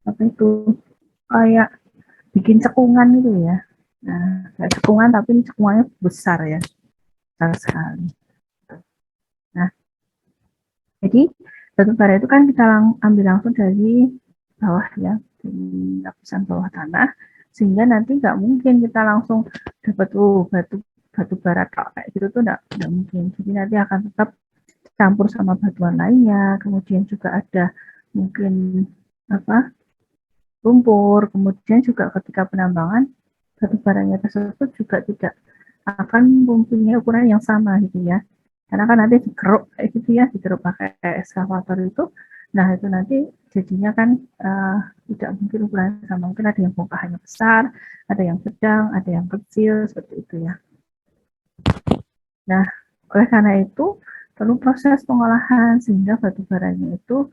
apa itu kayak bikin cekungan gitu ya. Nah, kayak cekungan tapi cekungannya besar ya, besar sekali. Nah, jadi batu bara itu kan kita ambil langsung dari bawah ya, dari lapisan bawah tanah, sehingga nanti nggak mungkin kita langsung dapat batu bara kayak gitu tuh nggak mungkin. Jadi nanti akan tetap campur sama batuan lainnya, kemudian juga ada mungkin apa lumpur, kemudian juga ketika penambangan batu baranya tersebut juga tidak akan mempunyai ukuran yang sama gitu ya, karena kan nanti dikeruk kayak gitu ya, dikeruk pakai eskavator itu. Nah itu nanti jadinya kan tidak mungkin ukuran sama, mungkin ada yang bongkahannya besar, ada yang sedang, ada yang kecil seperti itu ya. Nah oleh karena itu perlu proses pengolahan sehingga batu baranya itu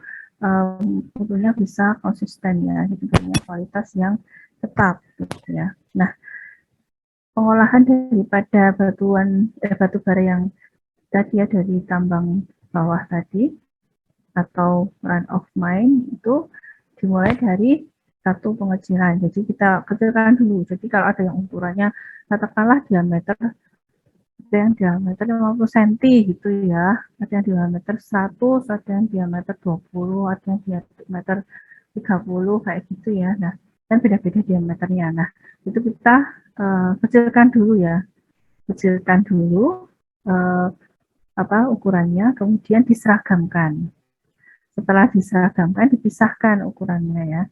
tentunya bisa konsisten ya, jadi punya kualitas yang tetap gitu ya. Nah pengolahan daripada batu bara yang tadi ya dari tambang bawah tadi atau run of mine itu dimulai dari satu pengecilan. Jadi kita kecilkan dulu. Jadi kalau ada yang ukurannya katakanlah diameter, ada yang diameter 50 cm gitu ya, ada yang diameter 100, ada yang diameter 20, ada yang diameter 30 kayak gitu ya. Nah, kan beda-beda diameternya. Nah, itu kita kecilkan dulu ya. Kecilkan dulu ukurannya, kemudian diseragamkan. Setelah diseragamkan, dipisahkan ukurannya ya.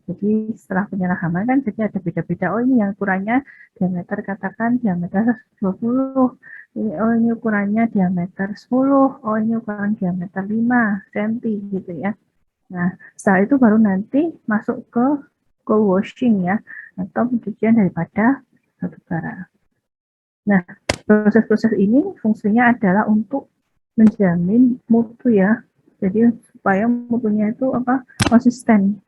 Jadi setelah penyeragaman kan jadi ada beda-beda. Oh ini yang ukurannya diameter katakan diameter 20. Oh ini ukurannya diameter 10. Oh ini ukuran diameter 5 cm gitu ya. Nah setelah itu baru nanti masuk ke cold washing ya, atau pencucian daripada batu bara. Nah proses-proses ini fungsinya adalah untuk menjamin mutu ya. Jadi supaya mutunya itu konsisten.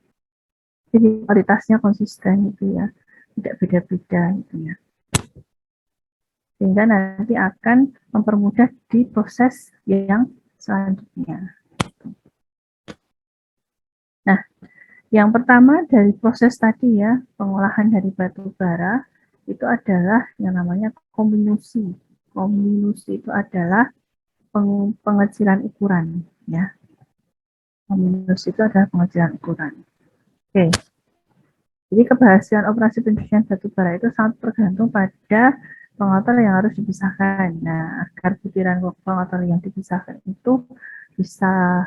Jadi kualitasnya konsisten gitu ya, tidak beda-beda gitu ya. Sehingga nanti akan mempermudah di proses yang selanjutnya. Nah, yang pertama dari proses tadi ya, pengolahan dari batu bara itu adalah yang namanya kominusi. Kominusi itu adalah pengecilan ukuran ya. Kominusi itu adalah pengecilan ukuran. Oke. Jadi keberhasilan operasi pencucian batu bara itu sangat tergantung pada pengotor yang harus dipisahkan. Nah, agar butiran pengotor yang dipisahkan itu bisa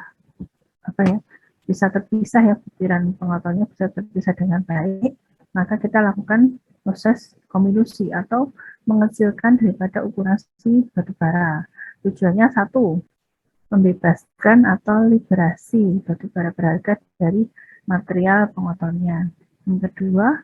bisa terpisah ya, butiran pengotornya bisa terpisah dengan baik, maka kita lakukan proses kominusi atau mengecilkan daripada ukuran si batu bara. Tujuannya satu, membebaskan atau liberasi batu bara berharga dari material pengotornya. Yang kedua,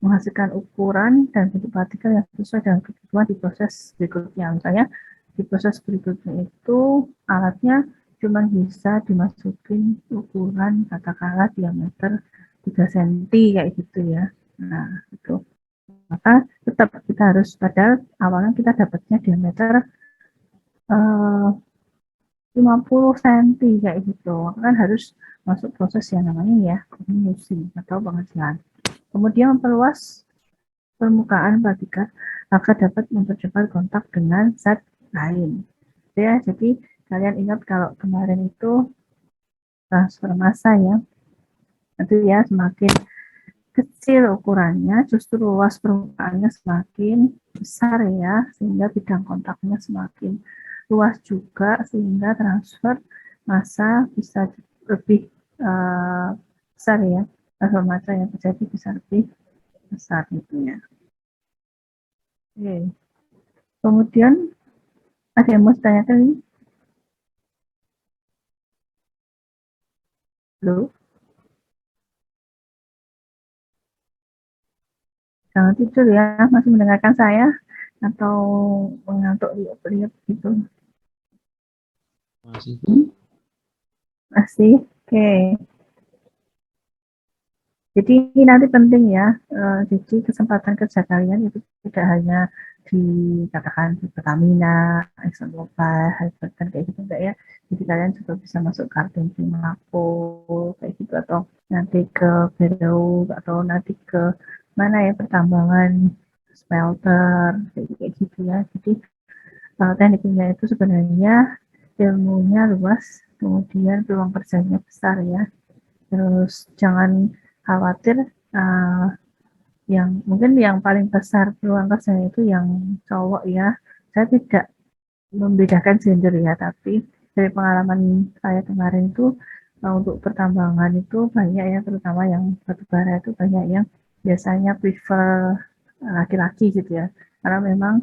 menghasilkan ukuran dan bentuk partikel yang sesuai dengan kebutuhan di proses berikutnya. Misalnya di proses berikutnya itu alatnya cuma bisa dimasukin ukuran katakanlah diameter 3 cm kayak gitu ya. Nah, itu. Maka tetap kita harus, padahal awalnya kita dapatnya diameter 50 cm kayak gitu. Maka kan harus masuk proses yang namanya ya kominusi atau pengecilan. Kemudian memperluas permukaan partikel agar dapat mempercepat kontak dengan zat lain. Ya, jadi kalian ingat kalau kemarin itu transfer massa ya, itu ya semakin kecil ukurannya, justru luas permukaannya semakin besar ya, sehingga bidang kontaknya semakin luas juga, sehingga transfer massa bisa lebih besar ya, transfer massa yang terjadi bisa lebih besar gitu ya. Oke. Kemudian ada yang mau ditanyakan ini? Halo? Jangan tidur ya, masih mendengarkan saya atau mengantuk lihat gitu. Masih. Masih? Oke. Jadi ini nanti penting ya, jadi kesempatan kerja kalian itu tidak hanya dikatakan di Pertamina, ExxonMobil, Halliburton kayak gitu enggak ya. Jadi kalian juga bisa masuk Kartun Primaco kayak gitu, atau nanti ke Berau, atau nanti ke mana ya, pertambangan, smelter kayak gitu ya. Jadi teknik kimia itu sebenarnya ilmunya luas, kemudian peluang kerjanya besar ya. Terus jangan khawatir, yang mungkin yang paling besar peluang kerjanya itu yang cowok ya. Saya tidak membedakan gender ya, tapi dari pengalaman saya kemarin itu untuk pertambangan itu banyak ya, terutama yang batubara itu banyak yang biasanya prefer laki-laki gitu ya. Karena memang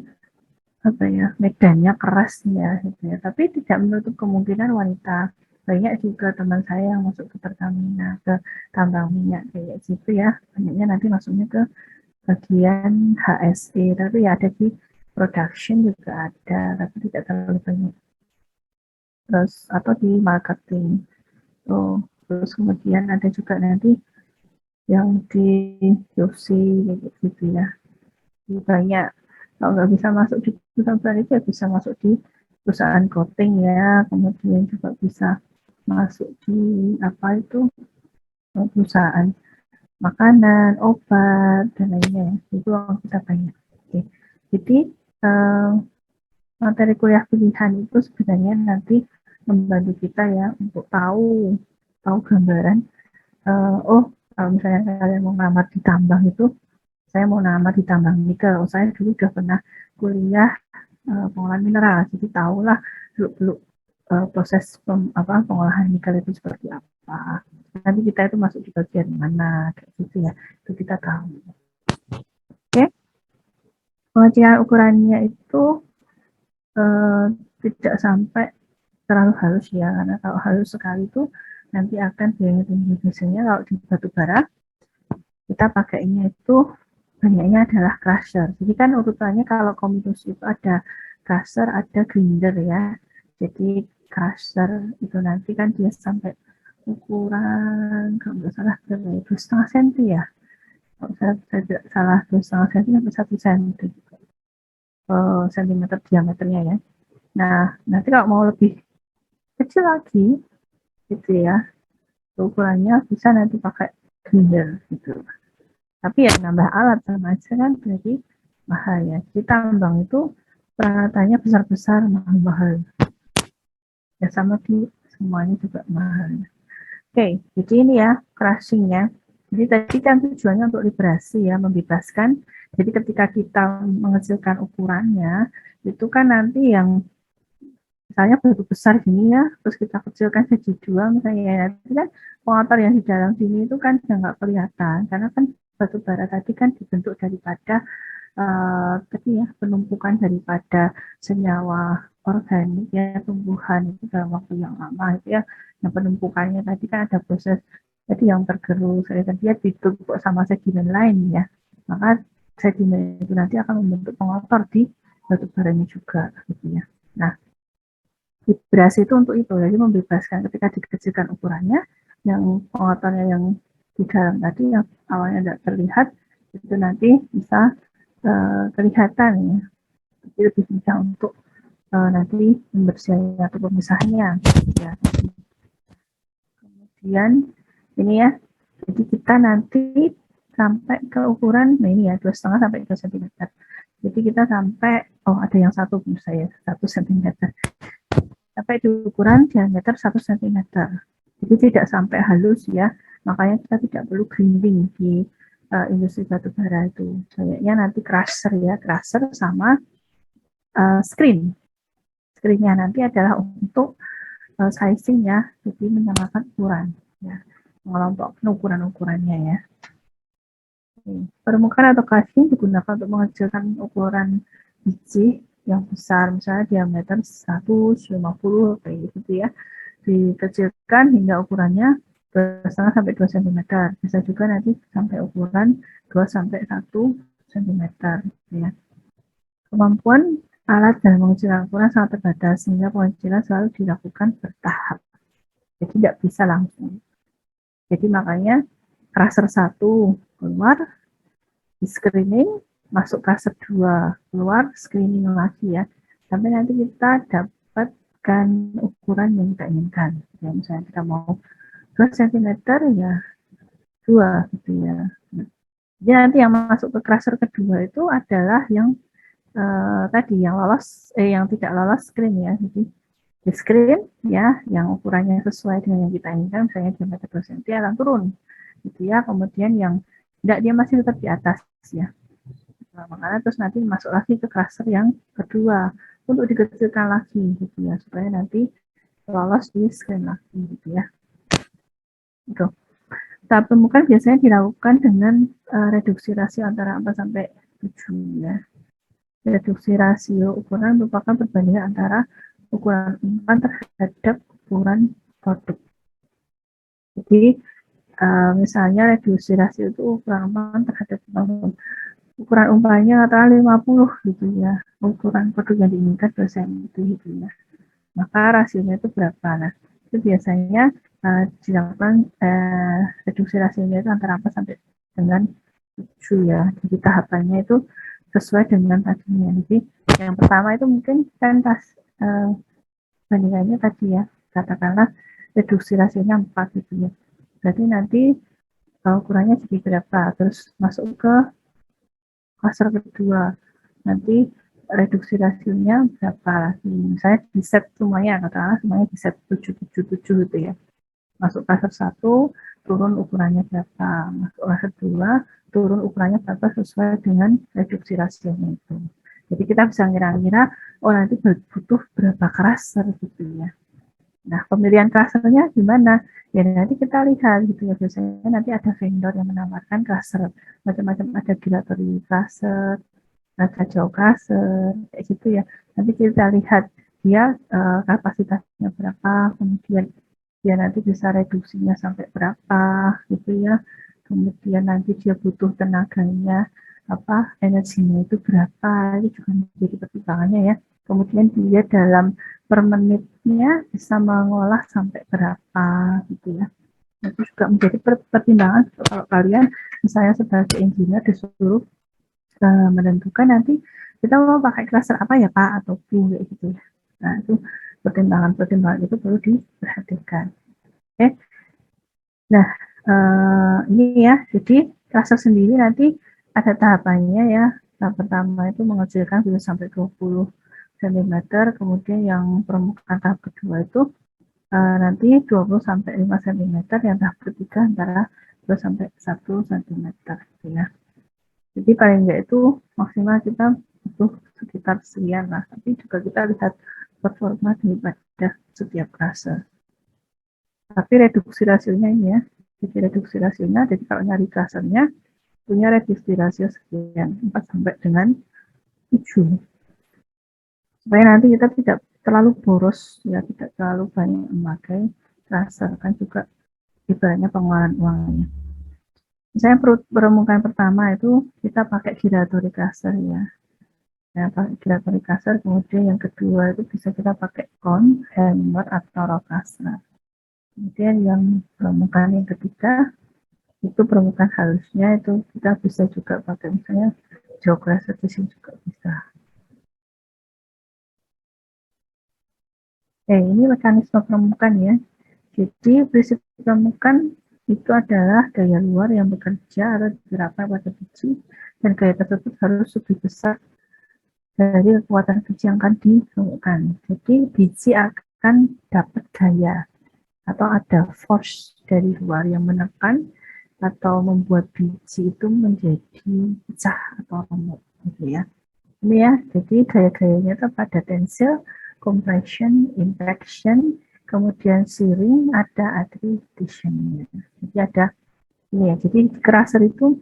apa ya, medannya keras ya gitu ya, tapi tidak menutup kemungkinan wanita. Banyak juga teman saya yang masuk ke Pertamina, ke tambang minyak kayak gitu ya, banyaknya nanti masuknya ke bagian HSE, tapi ya ada di production juga ada, tapi tidak terlalu banyak. Terus atau di marketing tuh, terus kemudian ada juga nanti yang di QC gitu ya. Jadi banyak, kalau nggak bisa masuk di perusahaan itu ya bisa masuk di perusahaan coating ya, kemudian juga bisa masuk di apa itu, perusahaan makanan, obat dan lainnya ya. Itu kita banyak. Oke. Jadi eh, materi kuliah pilihan itu sebenarnya nanti membantu kita ya untuk tahu gambaran, oh kalau misalnya kalian mau ngelamar di tambang itu, saya mau ngelamar di tambang nikel, saya dulu udah pernah kuliah pengolahan mineral, jadi tahulah beluk-beluk proses pengolahan nikel itu seperti apa. Nanti kita itu masuk di bagian mana, kayak gitu ya, itu kita tahu. Oke, pengecilan ukurannya itu eh, tidak sampai terlalu halus ya, karena kalau halus sekali itu nanti akan biaya tinggi. Biasanya kalau di batu bara kita pakainya itu banyaknya adalah crusher. Jadi kan urutannya kalau komitus itu ada crusher, ada grinder ya. Jadi crusher itu nanti kan dia sampai ukuran kalau nggak salah berapa ya, 2,5 cm ya. Kalau saya tidak salah 2,5 cm sampai 1 cm sentimeter diameternya ya. Nah, nanti kalau mau lebih kecil lagi gitu ya, ukurannya bisa nanti pakai grinder gitu. Tapi ya nambah alat sama aja kan, berarti mahal ya. Jadi tambang itu peralatannya besar-besar, mahal-mahal. Ya sama di semuanya juga mahal. Oke, jadi ini ya crushing-nya. Jadi tadi kan tujuannya untuk liberasi ya, membebaskan. Jadi ketika kita mengecilkan ukurannya, itu kan nanti yang misalnya batu besar gini ya, terus kita kecilkan jadi dua misalnya ya, nanti kan pengotor yang di dalam sini itu kan sudah nggak kelihatan, karena kan batu bara tadi kan dibentuk daripada tadi ya, penumpukan daripada senyawa organik ya, tumbuhan itu dalam waktu yang lama itu ya, yang penumpukannya tadi kan ada proses jadi yang tergerus, dan dia ditumpuk sama sedimen lain ya, maka sedimen itu nanti akan membentuk pengotor di batu baranya juga gitu ya. Nah, vibrasi itu untuk itu, jadi membebaskan ketika dikecilkan ukurannya, yang pengotornya yang di dalam tadi yang awalnya tidak terlihat itu nanti bisa kelihatan ya, jadi lebih mudah untuk nanti membersihkannya atau pemisahnya ya. Kemudian ini ya, jadi kita nanti sampai ke ukuran, nah ini ya 2,5 sampai 2 cm. Jadi kita sampai, oh ada yang satu menurut saya 1 cm, sampai di ukuran diameter 1 cm. Jadi tidak sampai halus ya, makanya kita tidak perlu grinding di industri batubara itu. Kayaknya nanti crusher ya, crusher sama screen. Screennya nanti adalah untuk sizing ya, jadi menyamakan ukuran ya, mengelompokkan ukuran-ukurannya ya. Permukaan atau casing digunakan untuk mengecilkan ukuran biji yang besar, misalnya diameter 150 kayak gitu ya, dikecilkan hingga ukurannya 2,5 sampai 2 cm. Bisa juga nanti sampai ukuran 2 sampai 1 cm ya. Kemampuan alat dalam mengecilkan ukuran sangat terbatas, sehingga pengecilan selalu dilakukan bertahap. jadi tidak bisa langsung. Jadi makanya cluster 1 keluar, di screening, masuk cluster 2, keluar, screening lagi ya, sampai nanti kita dapatkan ukuran yang kita inginkan. Ya, misalnya kita mau 2 cm ya 2 gitu ya. Jadi nanti yang masuk ke cluster kedua itu adalah yang tadi yang lolos, yang tidak lolos screen ya. Jadi di screen ya, yang ukurannya sesuai dengan yang kita inginkan, misalnya diameter 2 cm akan turun gitu ya. Kemudian yang tidak, dia masih tetap di atas ya. Nah, makanya terus nanti masuk lagi ke cluster yang kedua untuk dikecilkan lagi gitu ya, supaya nanti lolos di screen lagi gitu ya. Itu. Tahap pemukaan biasanya dilakukan dengan reduksi rasio antara 4 sampai 7 ya. Reduksi rasio ukuran merupakan perbandingan antara ukuran umpan terhadap ukuran produk. Jadi misalnya reduksi rasio itu ukuran umpan terhadap ukuran umpannya antara 50 gitu ya, ukuran produk yang diinginkan 2 cm gitu ya. Maka rasionya itu berapa? Nah, itu biasanya dilakukan reduksi rasionya itu antara 4 sampai dengan 7 ya. Jadi tahapannya itu sesuai dengan tadinya. Jadi yang pertama itu mungkin kan pas bandingannya tadi ya, katakanlah reduksi rasionya 4 gitu ya. Berarti nanti ukurannya jadi berapa? Terus masuk ke cluster kedua. Nanti reduksi rasionya berapa lagi? Misalnya di set semuanya, katakanlah semuanya di set 777 gitu ya. Masuk cluster 1, turun ukurannya berapa? Masuk cluster 2, turun ukurannya berapa sesuai dengan reduksi rasionya itu. Jadi kita bisa ngira-ngira, oh nanti butuh berapa cluster gitu ya. Nah, pemilihan clusternya gimana? Ya nanti kita lihat gitu ya, biasanya nanti ada vendor yang menawarkan cluster, macam-macam, ada giratori cluster, ada jauh cluster, kayak gitu ya. Nanti kita lihat dia kapasitasnya berapa, kemudian dia nanti bisa reduksinya sampai berapa gitu ya. Kemudian nanti dia butuh tenaganya, energinya itu berapa, itu juga menjadi pertimbangannya ya. Kemudian dia dalam per menitnya bisa mengolah sampai berapa gitu ya. Itu juga menjadi pertimbangan kalau kalian misalnya sebagai engineer disuruh menentukan nanti kita mau pakai cluster apa ya Pak atau Bu gitu ya. Nah itu pertimbangan-pertimbangan itu perlu diperhatikan. Oke. Nah ini ya, jadi cluster sendiri nanti ada tahapannya ya. Tahap pertama itu mengecilkan bisa sampai 20 cm, kemudian yang permukaan tahap kedua itu nanti 20 sampai 5 cm, yang tahap ketiga antara 2 sampai 1 cm gitu ya. Jadi paling enggak itu maksimal kita butuh sekitar sekian lah, tapi juga kita lihat performa daripada setiap cluster. Tapi reduksi rasionya ini ya, jadi reduksi rasionya, jadi kalau nyari clusternya punya reduksi rasio sekian 4 sampai dengan 7. Supaya nanti kita tidak terlalu boros ya, tidak terlalu banyak memakai cluster, kan juga ibaratnya pengeluaran uangnya. Misalnya permukaan pertama itu kita pakai giratori cluster ya. Ya, pakai giratori cluster, kemudian yang kedua itu bisa kita pakai cone, hammer, atau rock cluster. Kemudian yang permukaan yang ketiga itu permukaan halusnya itu kita bisa juga pakai misalnya jaw cluster, di sini juga bisa. Ini mekanisme permukaan ya. Jadi prinsip permukaan itu adalah gaya luar yang bekerja atau diterapkan pada biji, dan gaya tersebut harus lebih besar dari kekuatan biji yang akan ditemukan. Jadi biji akan dapat gaya atau ada force dari luar yang menekan atau membuat biji itu menjadi pecah atau remuk gitu ya. Ini ya, jadi gaya-gayanya itu pada tensile, compression, impaction, kemudian shearing, ada attrition. Jadi ada ini ya, jadi cluster itu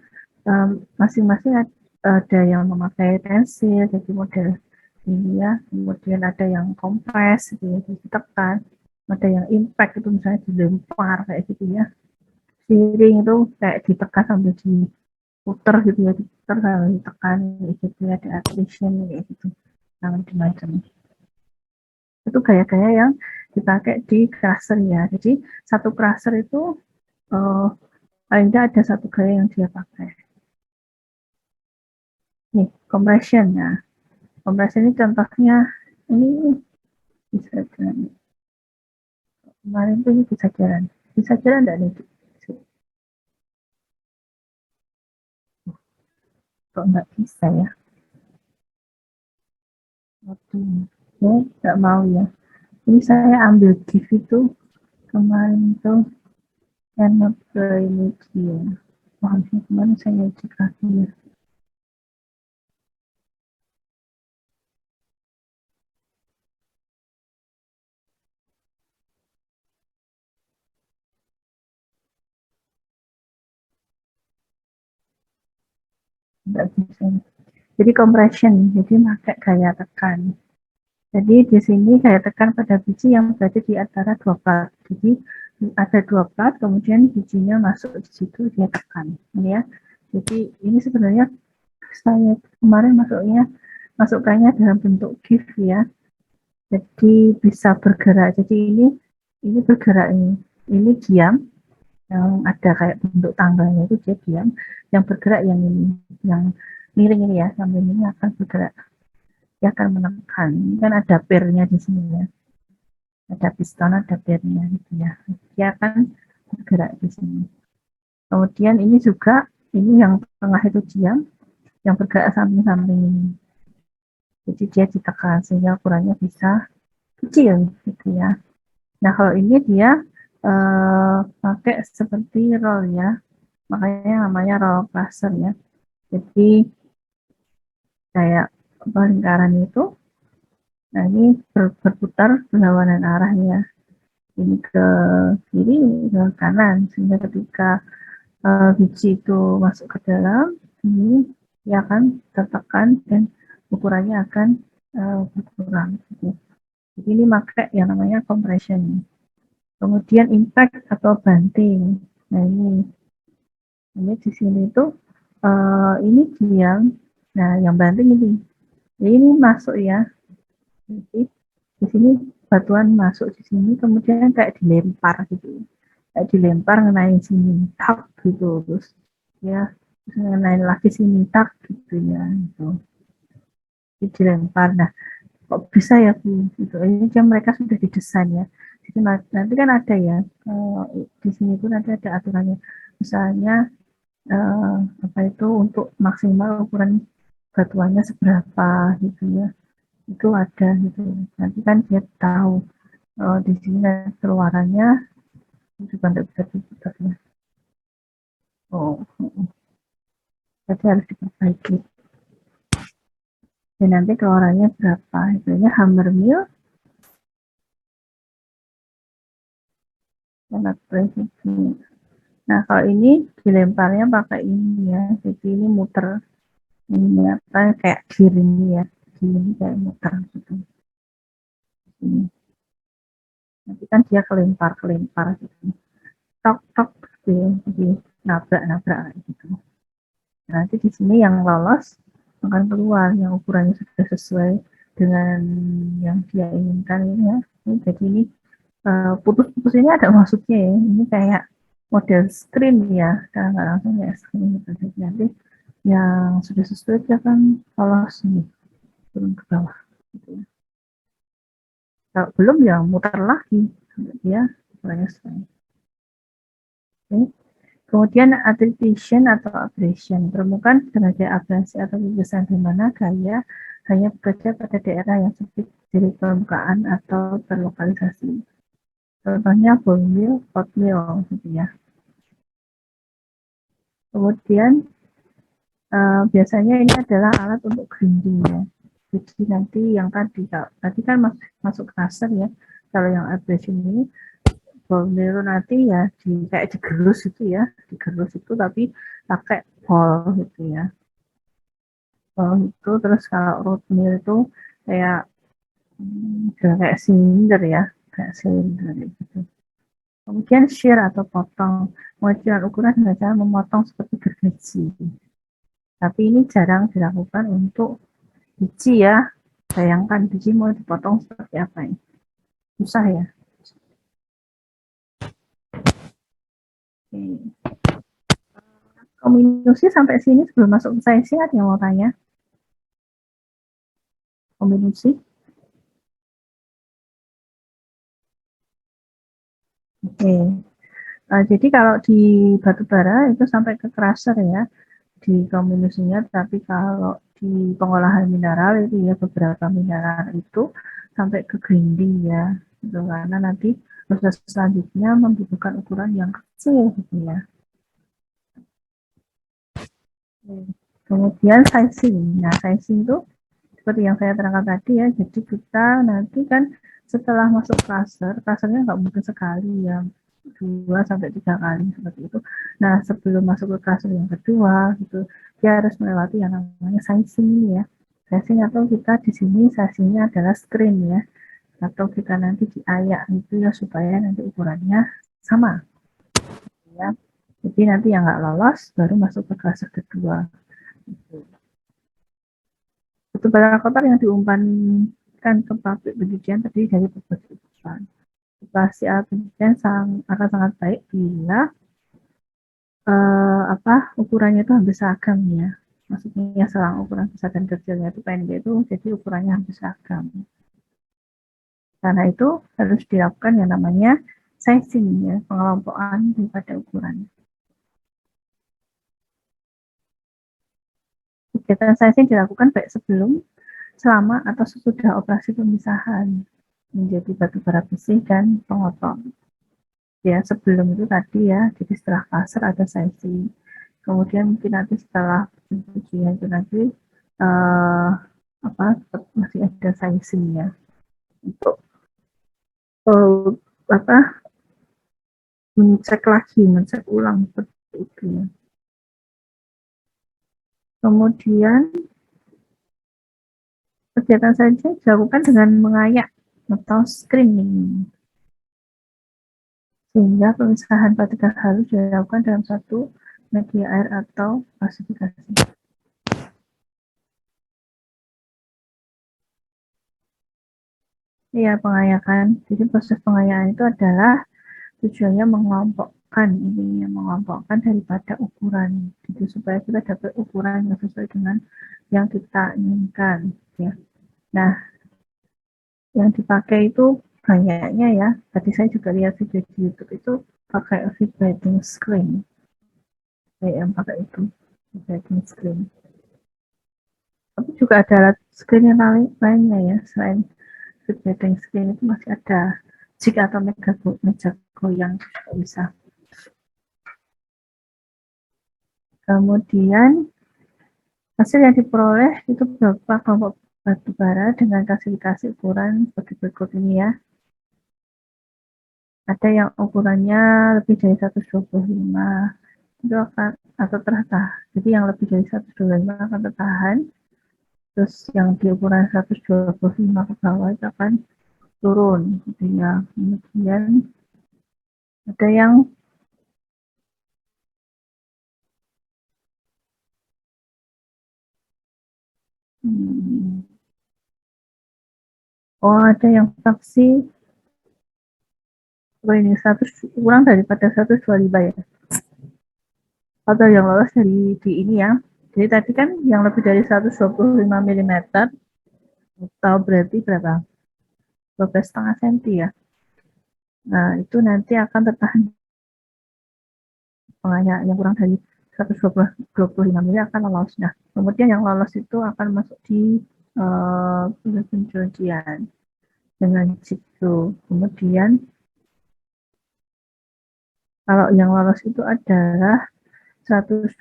masing-masing ada yang memakai tensil, jadi model ini ya, kemudian ada yang compress, gitu ya, ditekan, ada yang impact itu misalnya dilempar kayak gitu ya, shearing itu kayak ditekan sambil diputer gitu ya, diputer sambil ditekan gitu ya, ada attrition kayak gitu, macam-macam. Itu gaya-gaya yang dipakai di cluster ya. Jadi satu cluster itu paling tidak ada satu gaya yang dia pakai. Nih, compression ya. Compression ini contohnya ini bisa jalan. Kemarin tuh ini bisa jalan. Bisa jalan enggak nih? Kok enggak bisa ya? Oke, ya, enggak mau ya. Ini saya ambil GIF itu kemarin itu yang ke ini dia. Wah, kemarin saya cek lagi ya. Enggak bisa. Jadi compression, jadi pakai gaya tekan. Jadi di sini gaya tekan pada biji yang berada di antara dua plat. Jadi ada dua plat, kemudian bijinya masuk di situ dia tekan, ini ya. Jadi ini sebenarnya saya kemarin masukkannya dalam bentuk GIF ya. Jadi bisa bergerak. Jadi ini bergerak ini diam, yang ada kayak bentuk tangganya itu dia diam, yang bergerak yang ini, yang miring ini ya, yang miring ini akan bergerak, dia akan menekan. Ini kan ada pairnya di sini ya, ada piston, ada pairnya gitu ya, dia akan bergerak di sini. Kemudian ini juga, ini yang tengah itu diam, yang bergerak samping-samping ini, jadi dia ditekan sehingga ukurannya bisa kecil gitu ya. Nah kalau ini dia pakai seperti roll ya, makanya namanya roll cluster ya. Jadi kayak lingkaran itu, nah ini berputar berlawanan arahnya, ini ke kiri, ini ke kanan, sehingga ketika biji itu masuk ke dalam, ini dia akan tertekan dan ukurannya akan berkurang. Jadi ini pakai yang namanya compression. Kemudian impact atau banting. Nah ini di sini tuh ini diam. Nah yang banting ini. Jadi ini masuk ya. Jadi di sini batuan masuk di sini, kemudian kayak dilempar gitu. Kayak dilempar ngenain sini, tak gitu, terus ya terus ngenain lagi sini, tak gitu ya. Gitu. Jadi dilempar. Nah kok bisa ya Bu? Gitu. Ini kan mereka sudah didesain ya. Jadi nanti kan ada ya, di sini pun nanti ada aturannya. Misalnya apa itu untuk maksimal ukuran batuannya seberapa gitu ya. Itu ada gitu. Nanti kan dia tahu di sini keluarannya juga tidak bisa diputar ya. Jadi harus diperbaiki. Dan nanti keluarannya berapa? Itu hammer mill dan presisi. Nah kalau ini dilemparnya pakai ini ya, jadi ini muter, ini apa kayak kiri ini ya, ini kayak muter gitu. Ini. Nanti kan dia kelempar gitu, tok gitu ya, jadi nabrak gitu. Nanti di sini yang lolos akan keluar yang ukurannya sudah sesuai dengan yang dia inginkan ini ya. Jadi ini putus-putus ini ada maksudnya ya, ini kayak model screen ya, karena nggak langsung ya screen gitu. Jadi nanti yang sudah sesuai dia akan lolos ini turun ke bawah gitu ya. Kalau belum ya muter lagi sampai dia ukurannya sesuai. Oke. Kemudian attrition atau abrasion, permukaan sebagai abrasi atau gugusan di mana gaya hanya bekerja pada daerah yang sempit dari permukaan atau terlokalisasi. Contohnya ball mill, hot mill gitu ya. Kemudian biasanya ini adalah alat untuk grinding ya. Jadi nanti yang tadi kan masuk cluster ya. Kalau yang abrasion ini ball mill nanti ya kayak digerus itu ya, digerus itu tapi pakai ball gitu ya. Ball itu terus kalau root mill itu kayak kayak silinder ya, kayak silinder gitu. Kemudian shear atau potong, pengucilan ukuran dengan cara memotong seperti gergaji. Tapi ini jarang dilakukan untuk biji ya. Bayangkan biji mau dipotong seperti apa ini? Susah ya. Oke. Kombinasi sampai sini sebelum masuk ke sizing ada yang mau tanya? Kombinasi? Oke. Jadi kalau di batu bara itu sampai ke crusher ya, di kombinasinya, tapi kalau di pengolahan mineral itu ya beberapa mineral itu sampai ke grinding ya, gitu, karena nanti proses selanjutnya membutuhkan ukuran yang kecil gitu ya. Kemudian sizing. Nah, sizing itu seperti yang saya terangkan tadi ya, jadi kita nanti kan setelah masuk clusternya nggak mungkin sekali ya, 2 sampai 3 kali seperti itu. Nah, sebelum masuk ke cluster yang kedua gitu, dia harus melewati yang namanya sizing ya. Sizing atau kita di sini sizingnya adalah screen ya, atau kita nanti diayak itu ya supaya nanti ukurannya sama ya. Jadi nanti yang nggak lolos baru masuk ke cluster kedua. Batu bara kotor yang diumpankan ke pabrik pencucian terdiri dari berbagai ukuran. Operasi alat pencucian akan sangat baik bila ukurannya itu hampir seragam ya. Maksudnya selang ukuran besar dan kecilnya itu pendek itu jadi ukurannya hampir seragam. Karena itu harus dilakukan yang namanya sizing ya, pengelompokan daripada ukuran. Kegiatan sizing dilakukan baik sebelum, selama, atau sesudah operasi pemisahan menjadi batu bara bersih dan pengotong. Ya, sebelum itu tadi ya, jadi setelah cluster ada sizing. Kemudian mungkin nanti setelah pencucian itu nanti masih ada sizing ya untuk mengecek ulang seperti itu ya. Kemudian kegiatan saja dilakukan dengan mengayak atau screening, sehingga pemisahan partikel halus dilakukan dalam satu media air atau klasifikasi. Ya, pengayakan. Jadi proses pengayakan itu adalah tujuannya mengelompokkan daripada ukuran, gitu, supaya kita dapat ukuran yang sesuai dengan yang kita inginkan. Ya. Nah, yang dipakai itu banyaknya ya. Tadi saya juga lihat video di YouTube itu pakai vibrating screen. Saya yang pakai itu vibrating screen. Tapi juga ada alat screen yang lainnya ya, selain vibrating screen itu masih ada jig atau meja goyang juga bisa. Kemudian hasil yang diperoleh itu berupa kelompok batu bara dengan klasifikasi ukuran seperti berikut ini ya. Ada yang ukurannya lebih dari 125 itu akan atau tertahan. Jadi yang lebih dari 125 akan tertahan. Terus yang di ukuran 125 ke bawah itu akan turun gitu ya. Kemudian ada yang ada yang fraksi ini 100 kurang daripada 125 ya. Atau yang lolos dari di ini ya. Jadi tadi kan yang lebih dari 125 mm atau berarti berapa? 12,5 cm ya. Nah, itu nanti akan tertahan pengayak yang kurang dari 125 mm akan lolos. Nah, kemudian yang lolos itu akan masuk di pencucian dengan situ. Kemudian kalau yang lolos itu adalah 125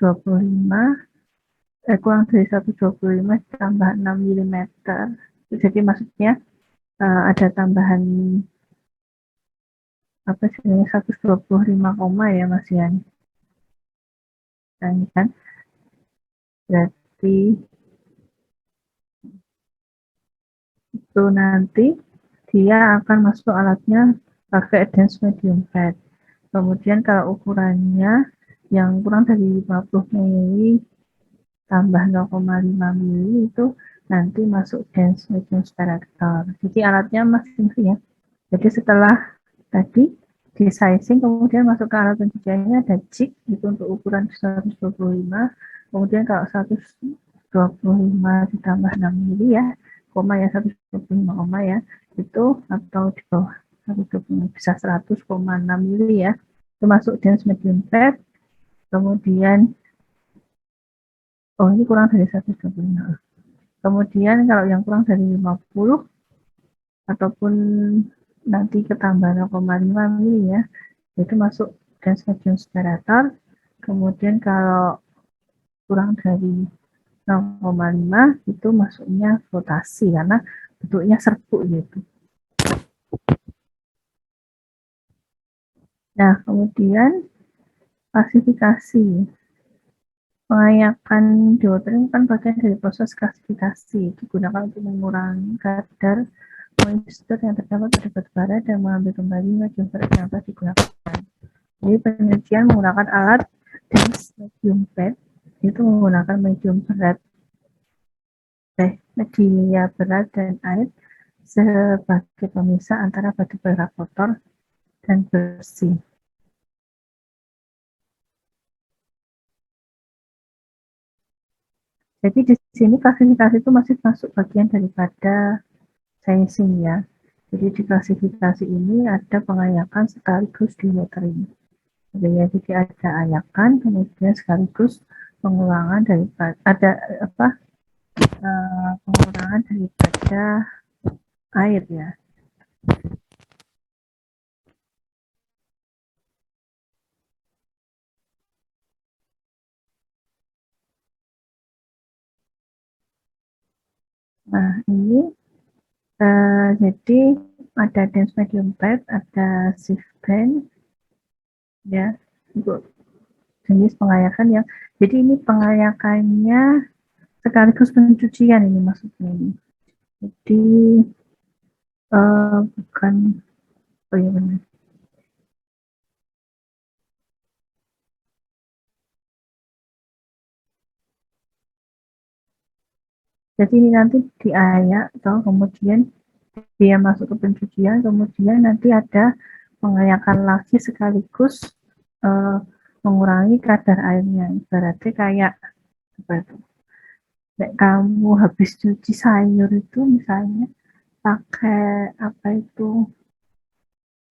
kurang dari 125 tambah 6 mm. Jadi maksudnya ada tambahan 125 koma ya Mas Yan. Nah, ini kan berarti itu nanti dia akan masuk alatnya pakai advanced medium pad. Kemudian kalau ukurannya yang kurang dari 50 mili tambah 0,5 mili itu nanti masuk dense medium separator. Jadi alatnya masing-masing ya. Jadi setelah tadi di sizing, kemudian masuk ke alat pencuciannya ada jig itu untuk ukuran 125, kemudian kalau 125 ditambah 6 mili ya, koma ya 125 koma ya, itu atau di bawah 125 bisa 100,6 mili ya, itu masuk dense medium fat, kemudian oh ini kurang dari 125. Kemudian kalau yang kurang dari 50 ataupun nanti ketambah 0,5 mili ya, itu masuk dense medium separator. Kemudian kalau kurang dari 0,5 itu masuknya flotasi karena bentuknya serbuk gitu. Nah, kemudian klasifikasi. Pengayakan dewatering kan bagian dari proses klasifikasi, digunakan untuk mengurangi kadar moisture yang terdapat pada batu bara dan mengambil kembali medium berat yang telah digunakan. Jadi penelitian menggunakan alat dense medium fat itu menggunakan medium berat, media berat dan air sebagai pemisah antara batu bara kotor dan bersih. Jadi di sini klasifikasi itu masih masuk bagian daripada sizing ya. Jadi di klasifikasi ini ada pengayakan sekaligus dewatering. Jadi ada ayakan, kemudian sekaligus pengurangan daripada pengurangan daripada air ya. Nah ini jadi ada dense medium fat, ada sieve band ya untuk jenis pengayakan yang jadi ini pengayakannya sekaligus pencucian ini maksudnya ini. Jadi bukan oh iya benar. Jadi ini nanti diayak atau kemudian dia masuk ke pencucian, kemudian nanti ada pengayakan lagi sekaligus mengurangi kadar airnya. Berarti kayak apa itu? Kamu habis cuci sayur itu misalnya pakai apa itu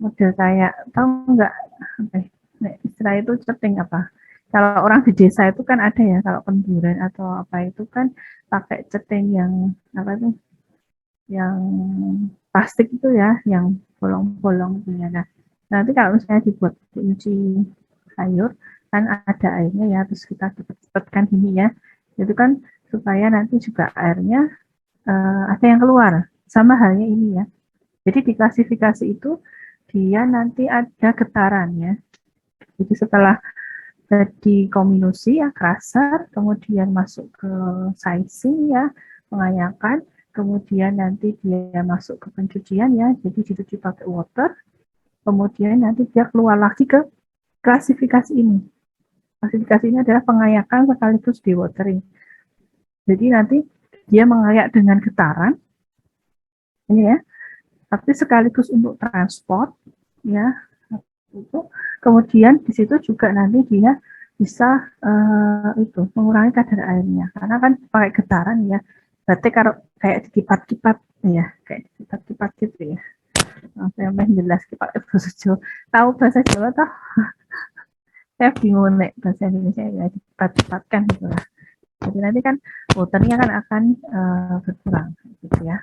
model kayak tahu nggak apa istilah itu ceting apa? Kalau orang di desa itu kan ada ya kalau kenduran atau apa itu kan pakai ceting yang apa itu yang plastik itu ya, yang bolong-bolong itu ya. Nah, nanti kalau misalnya dibuat cuci sayur, kan ada airnya ya, terus kita cepet-cepetkan ini ya, itu kan supaya nanti juga airnya ada yang keluar. Sama halnya ini ya. Jadi di klasifikasi itu dia nanti ada getarannya. Jadi setelah di kombinasi ya crusher, kemudian masuk ke sizing ya, pengayakan, kemudian nanti dia masuk ke pencucian ya, jadi dicuci pakai water, kemudian nanti dia keluar lagi ke klasifikasi ini. Klasifikasi ini adalah pengayakan sekaligus dewatering. Jadi nanti dia mengayak dengan getaran, ini ya, tapi sekaligus untuk transport ya, itu kemudian di situ juga nanti dia bisa itu mengurangi kadar airnya karena kan pakai getaran ya, berarti kalau kayak dikipat-kipat ya, kayak dikipat-kipat gitu ya. Saya main jelas kipat bahasa Jawa, tahu bahasa Jawa toh? Saya bingung nih bahasa Indonesia ya, dikipat-kipatkan gitu lah. Jadi nanti kan waternya kan akan berkurang gitu ya.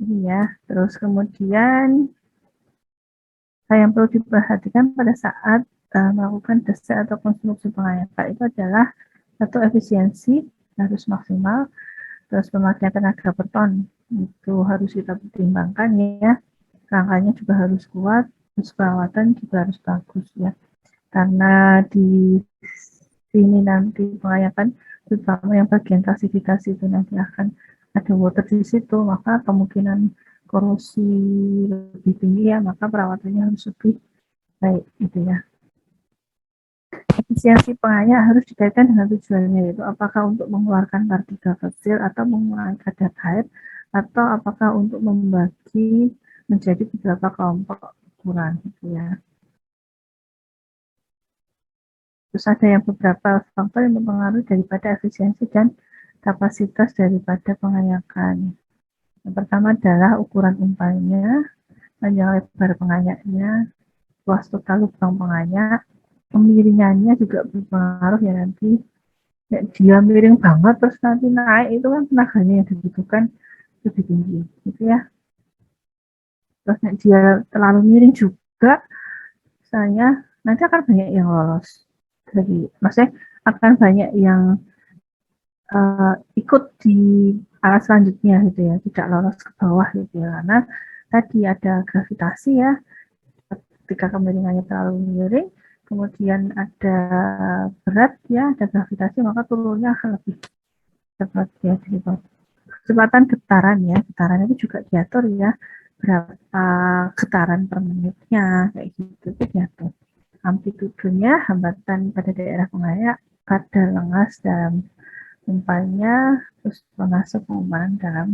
Ini ya, terus kemudian yang perlu diperhatikan pada saat melakukan desain atau konstruksi pengayakan itu adalah satu efisiensi harus maksimal, terus pemakaian tenaga per ton itu harus kita pertimbangkan ya, rangkanya juga harus kuat, terus perawatan juga harus bagus ya, karena di sini nanti pengayakan terutama yang bagian klasifikasi itu nanti akan ada water di situ, maka kemungkinan korosi lebih tinggi ya, maka perawatannya harus lebih baik gitu ya. Efisiensi pengayak harus dikaitkan dengan tujuannya, yaitu apakah untuk mengeluarkan partikel kecil atau mengurangi kadar air, atau apakah untuk menjadi beberapa kelompok ukuran gitu ya. Terus ada yang beberapa faktor yang mempengaruhi daripada efisiensi dan kapasitas daripada pengayakan. Yang pertama adalah ukuran umpalnya, panjang lebar pengayaknya, luas total lubang pengayak, kemiringannya juga berpengaruh ya nanti. Ya, dia miring banget terus nanti naik itu kan tenaganya yang dibutuhkan lebih tinggi gitu ya. Terus dia terlalu miring juga, misalnya nanti akan banyak yang lolos. Jadi maksudnya akan banyak yang ikut di alat selanjutnya gitu ya, tidak lolos ke bawah gitu ya, karena tadi ada gravitasi ya, ketika kemiringannya terlalu miring, kemudian ada berat ya, ada gravitasi, maka turunnya akan lebih cepat ya. Jadi kecepatan getaran ya, getaran itu juga diatur ya, berapa getaran per menitnya kayak gitu itu diatur. Amplitudenya, hambatan pada daerah pengayak, kadar lengas dalam umpalnya, terus termasuk pengumpalan dalam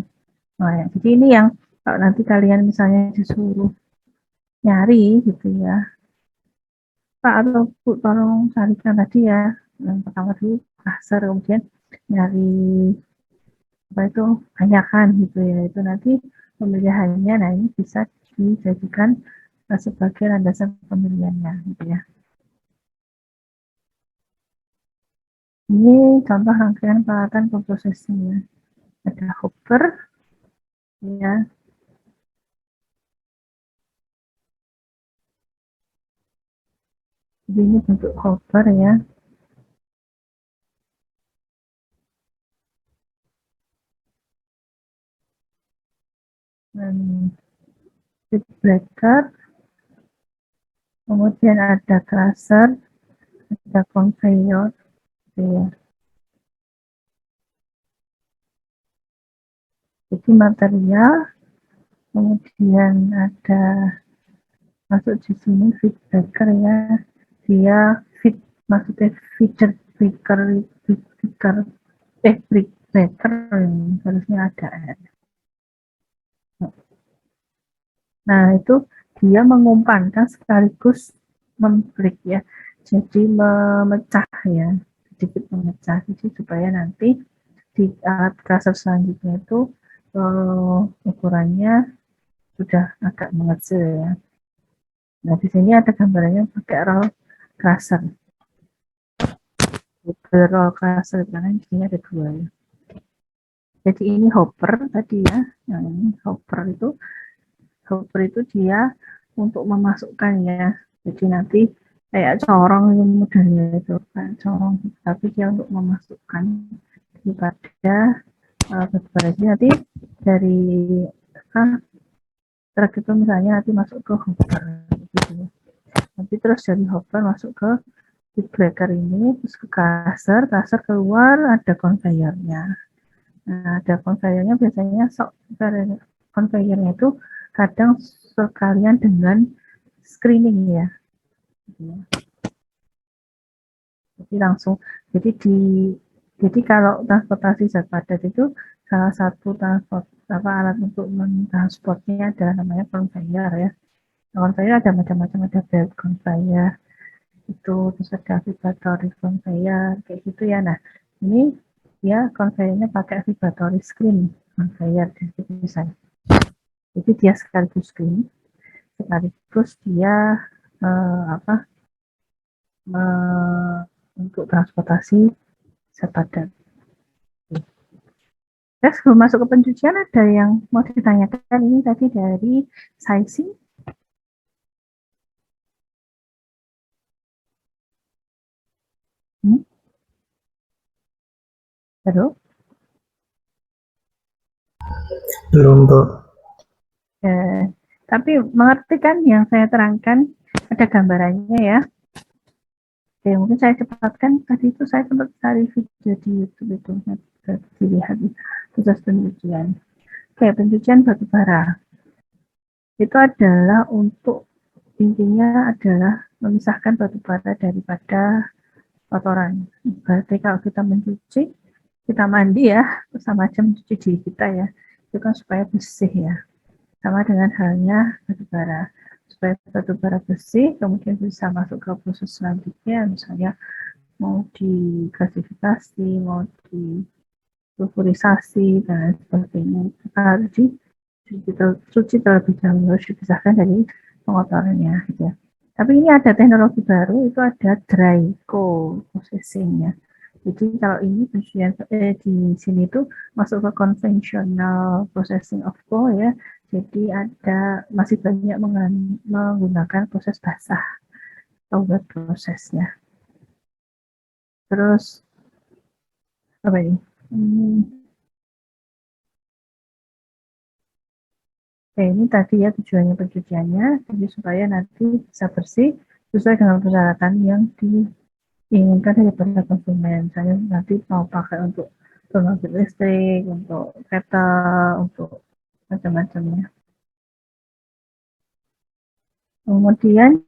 pengayak. Jadi ini yang kalau nanti kalian misalnya disuruh nyari gitu ya, Pak atau Bu tolong carikan tadi ya, yang pertama dulu kasar, kemudian nyari apa itu banyakan gitu ya, itu nanti pemilihannya, nah ini bisa dijadikan sebagai landasan pemilihannya gitu ya. Ini contoh rangkaian peralatan pemprosesing ya. Ada hopper ya. Jadi ini bentuk hopper ya. Speed breaker, kemudian ada crusher, ada conveyor ya. Jadi material, kemudian ada masuk di sini feed breaker ya, dia feed, maksudnya feeder breaker, breaker ini harusnya ada. Nah itu dia mengumpankan sekaligus membreak ya, jadi memecah ya, sedikit memecah, jadi supaya nanti di alat crusher selanjutnya itu ukurannya sudah agak mengecil ya. Nah di sini ada gambarannya pakai roll crusher, roll crusher karena di sini ada dua ya. Jadi ini hopper tadi ya, yang ini hopper itu dia untuk memasukkan ya. Jadi nanti kayak corong yang modelnya itu kan corong, tapi dia untuk memasukkan daripada beberapa nanti dari truk itu misalnya nanti masuk ke hopper gitu ya. Nanti terus dari hopper masuk ke speed breaker ini, terus ke kasar keluar ada conveyornya. Nah, ada conveyornya biasanya conveyornya itu kadang sekalian dengan screening ya. Jadi langsung, jadi kalau transportasi zat padat itu salah satu alat untuk mentransportnya adalah namanya conveyor ya. Conveyor ada macam-macam, ada belt conveyor itu, terus ada vibratory conveyor kayak gitu ya. Nah ini dia conveyornya pakai vibratory screen conveyor gitu misalnya. Jadi dia sekaligus screen, sekaligus dia untuk transportasi zat padat. Terus sebelum masuk ke pencucian ada yang mau ditanyakan ini tadi dari sizing. Terus? Belum, Bu. Tapi mengerti kan yang saya terangkan, ada gambarannya ya. Oke, mungkin saya cepatkan. Tadi itu saya sempat cari video di YouTube itu, dilihat proses pencucian. Oke, pencucian batu bara. Itu adalah untuk, intinya adalah memisahkan batu bara daripada kotoran. Berarti kalau kita mencuci, kita mandi ya, sama aja mencuci diri kita ya. Itu kan supaya bersih ya. Sama dengan halnya batu bara. Supaya batu bara bersih, kemudian bisa masuk ke proses selanjutnya, misalnya mau digasifikasi, mau sulfurisasi, dan lain sebagainya. Maka harus cuci terlebih dahulu, harus dipisahkan dari pengotorannya. Gitu ya. Tapi ini ada teknologi baru, itu ada dry coal processing-nya. Jadi kalau ini di sini tuh masuk ke conventional processing of coal ya. Jadi masih banyak menggunakan proses basah atau wet prosesnya. Terus apa ini? Ini tadi ya tujuannya pencuciannya, jadi supaya nanti bisa bersih sesuai dengan persyaratan yang diinginkan daripada konsumen. Misalnya nanti mau pakai untuk pembangkit listrik, untuk kereta, untuk macam-macamnya. Kemudian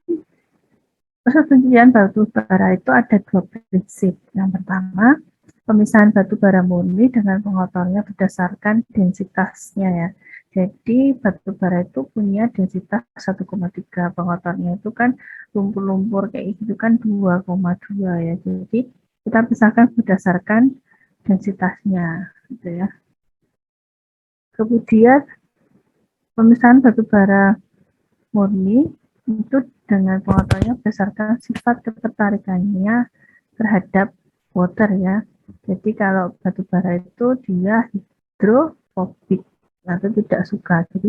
proses pencucian batu bara itu ada 2 prinsip. Yang pertama, pemisahan batu bara murni dengan pengotornya berdasarkan densitasnya ya. Jadi batu bara itu punya densitas 1,3, pengotornya itu kan lumpur-lumpur kayak gitu kan 2,2 ya. Jadi kita pisahkan berdasarkan densitasnya gitu ya. Kemudian pemisahan batu bara murni itu dengan pengotornya berdasarkan sifat ketertarikannya terhadap water ya. Jadi kalau batu bara itu dia hidrofobik atau tidak suka. Jadi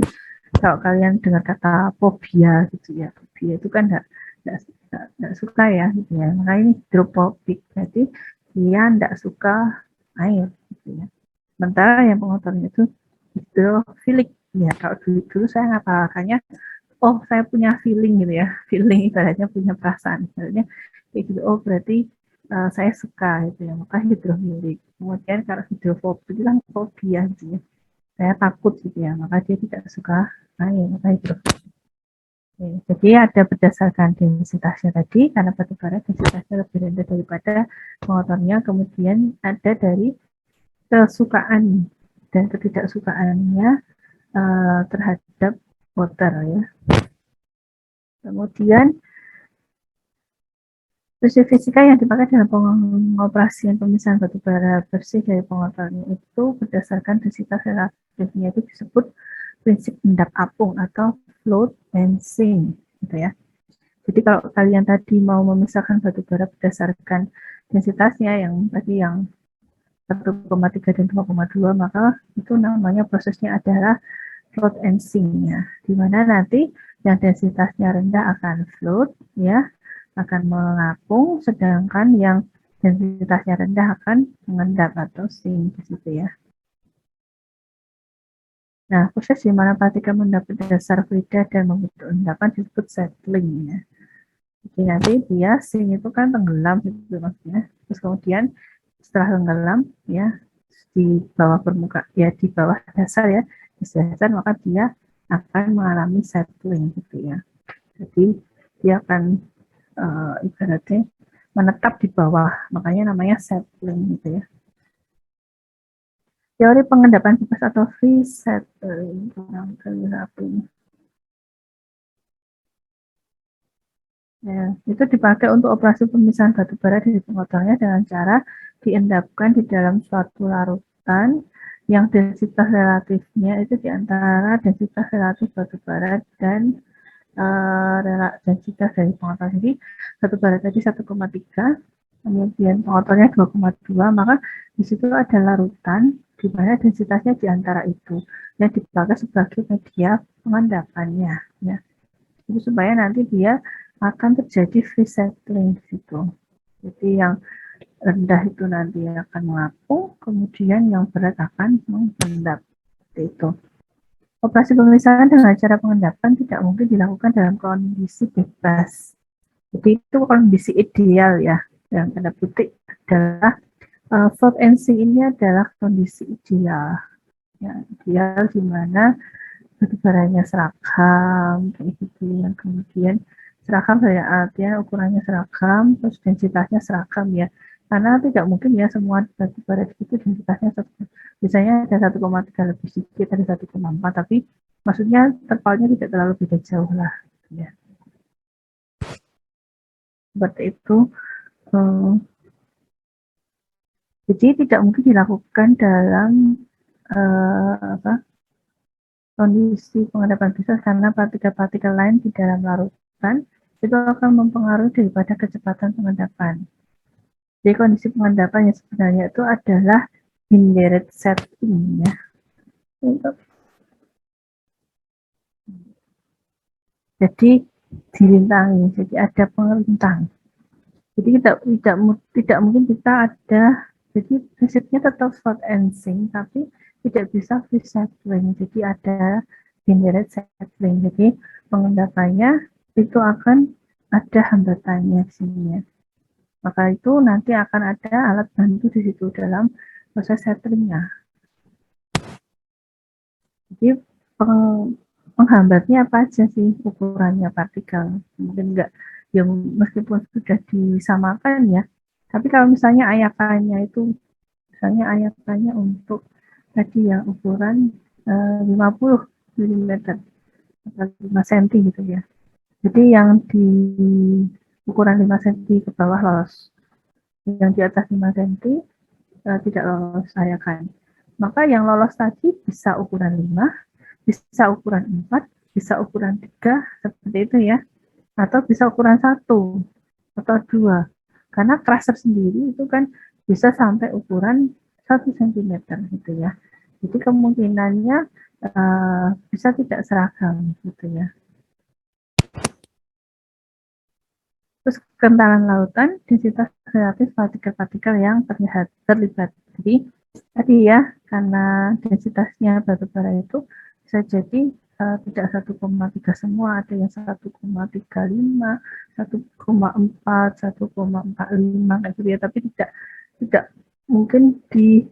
kalau kalian dengar kata fobia gitu ya, fobia itu kan enggak suka ya gitu ya. Makanya ini hidrofobik. Jadi dia enggak suka air gitu ya. Sementara yang pengotornya itu hidrofilik ya. Kalau dulu saya ngapalkannya, oh saya punya feeling gitu ya, feeling ibaratnya punya perasaan, ibaratnya kayak gitu. Oh berarti saya suka gitu ya, maka hidrofilik. Kemudian kalau hidrofobik itu kan fobia gitu ya, saya takut gitu ya, maka dia tidak suka air, maka hidrofilik. Jadi ada berdasarkan densitasnya tadi, karena batu bara densitasnya lebih rendah daripada pengotornya. Kemudian ada dari kesukaan dan ketidaksukaannya terhadap water ya. Kemudian prinsip fisika yang dipakai dalam pengoperasian pemisahan batu bara bersih dari pengotornya itu berdasarkan densitas relatifnya, itu disebut prinsip endap apung atau float and sink gitu ya. Jadi kalau kalian tadi mau memisahkan batu bara berdasarkan densitasnya yang tadi yang 1,3 dan 2,2, maka itu namanya prosesnya adalah float and sink-nya, di mana nanti yang densitasnya rendah akan float ya, akan mengapung, sedangkan yang densitasnya rendah akan mengendap atau sink di situ ya. Nah, proses di mana partikel mendapat dasar fluida dan membentuk endapan disebut settling ya. Jadi nanti dia sink itu kan tenggelam gitu maksudnya. Terus kemudian setelah tenggelam ya di bawah permukaan ya, di bawah dasar ya, di dasar, maka dia akan mengalami settling gitu ya. Jadi dia akan ibaratnya menetap di bawah, makanya namanya settling gitu ya. Teori pengendapan bebas atau free settling, ya, itu dipakai untuk operasi pemisahan batu bara dari pengotornya dengan cara diendapkan di dalam suatu larutan yang densitas relatifnya itu di antara densitas relatif batu bara dan densitas dari pengotor. Jadi batu bara tadi 1,3, kemudian pengotornya 2,2, maka di situ ada larutan di mana densitasnya di antara itu yang dipakai sebagai media pengendapannya ya. Jadi supaya nanti dia akan terjadi free settling di situ. Jadi yang rendah itu nanti akan mengapung, kemudian yang berat akan mengendap. Seperti itu. Operasi pemisahan dengan cara pengendapan tidak mungkin dilakukan dalam kondisi bebas. Jadi itu kondisi ideal ya. Yang tanda petik adalah float and sink ini adalah kondisi ideal. Ya, ideal di mana batu baranya seragam kayak gitu, yang kemudian seragam saya artinya ukurannya seragam, terus densitasnya seragam ya, karena tidak mungkin ya semua batu bara itu densitasnya biasanya ada 1,3 lebih sedikit, ada 1,4, tapi Maksudnya terpalnya tidak terlalu beda jauh lah. Ya. Seperti itu. Jadi tidak mungkin dilakukan dalam kondisi pengendapan bisnis karena partikel-partikel lain di dalam larutan itu akan mempengaruhi daripada kecepatan pengendapan. Jadi kondisi pengendapan yang sebenarnya itu adalah indirect setting ya. Jadi dirintangi, jadi ada pengerintang. Jadi tidak mungkin kita ada, jadi prinsipnya tetap slot and sync, tapi tidak bisa free settling. Jadi ada indirect settling. Jadi pengendapannya itu akan ada hambatannya di sini ya. Maka itu nanti akan ada alat bantu di situ dalam proses settlingnya. Jadi penghambatnya apa aja sih ukurannya partikel? Mungkin enggak, yang meskipun sudah disamakan ya. Tapi kalau misalnya ayakannya itu, misalnya ayakannya untuk tadi ya ukuran 50 mm atau 5 cm gitu ya. Jadi yang di ukuran 5 cm ke bawah lolos, yang di atas 5 cm tidak lolos ayakan. Maka yang lolos tadi bisa ukuran 5, bisa ukuran 4, bisa ukuran 3, seperti itu ya. Atau bisa ukuran 1 atau 2. Karena crusher sendiri itu kan bisa sampai ukuran 1 cm gitu ya. Jadi kemungkinannya bisa tidak seragam gitu ya. Terus kentalan lautan, densitas relatif partikel-partikel yang terlibat. Jadi tadi ya, karena densitasnya batu bara itu bisa jadi tidak 1,3 semua, ada yang 1,35, 1,4, 1,45 kayak gitu ya, tapi tidak mungkin di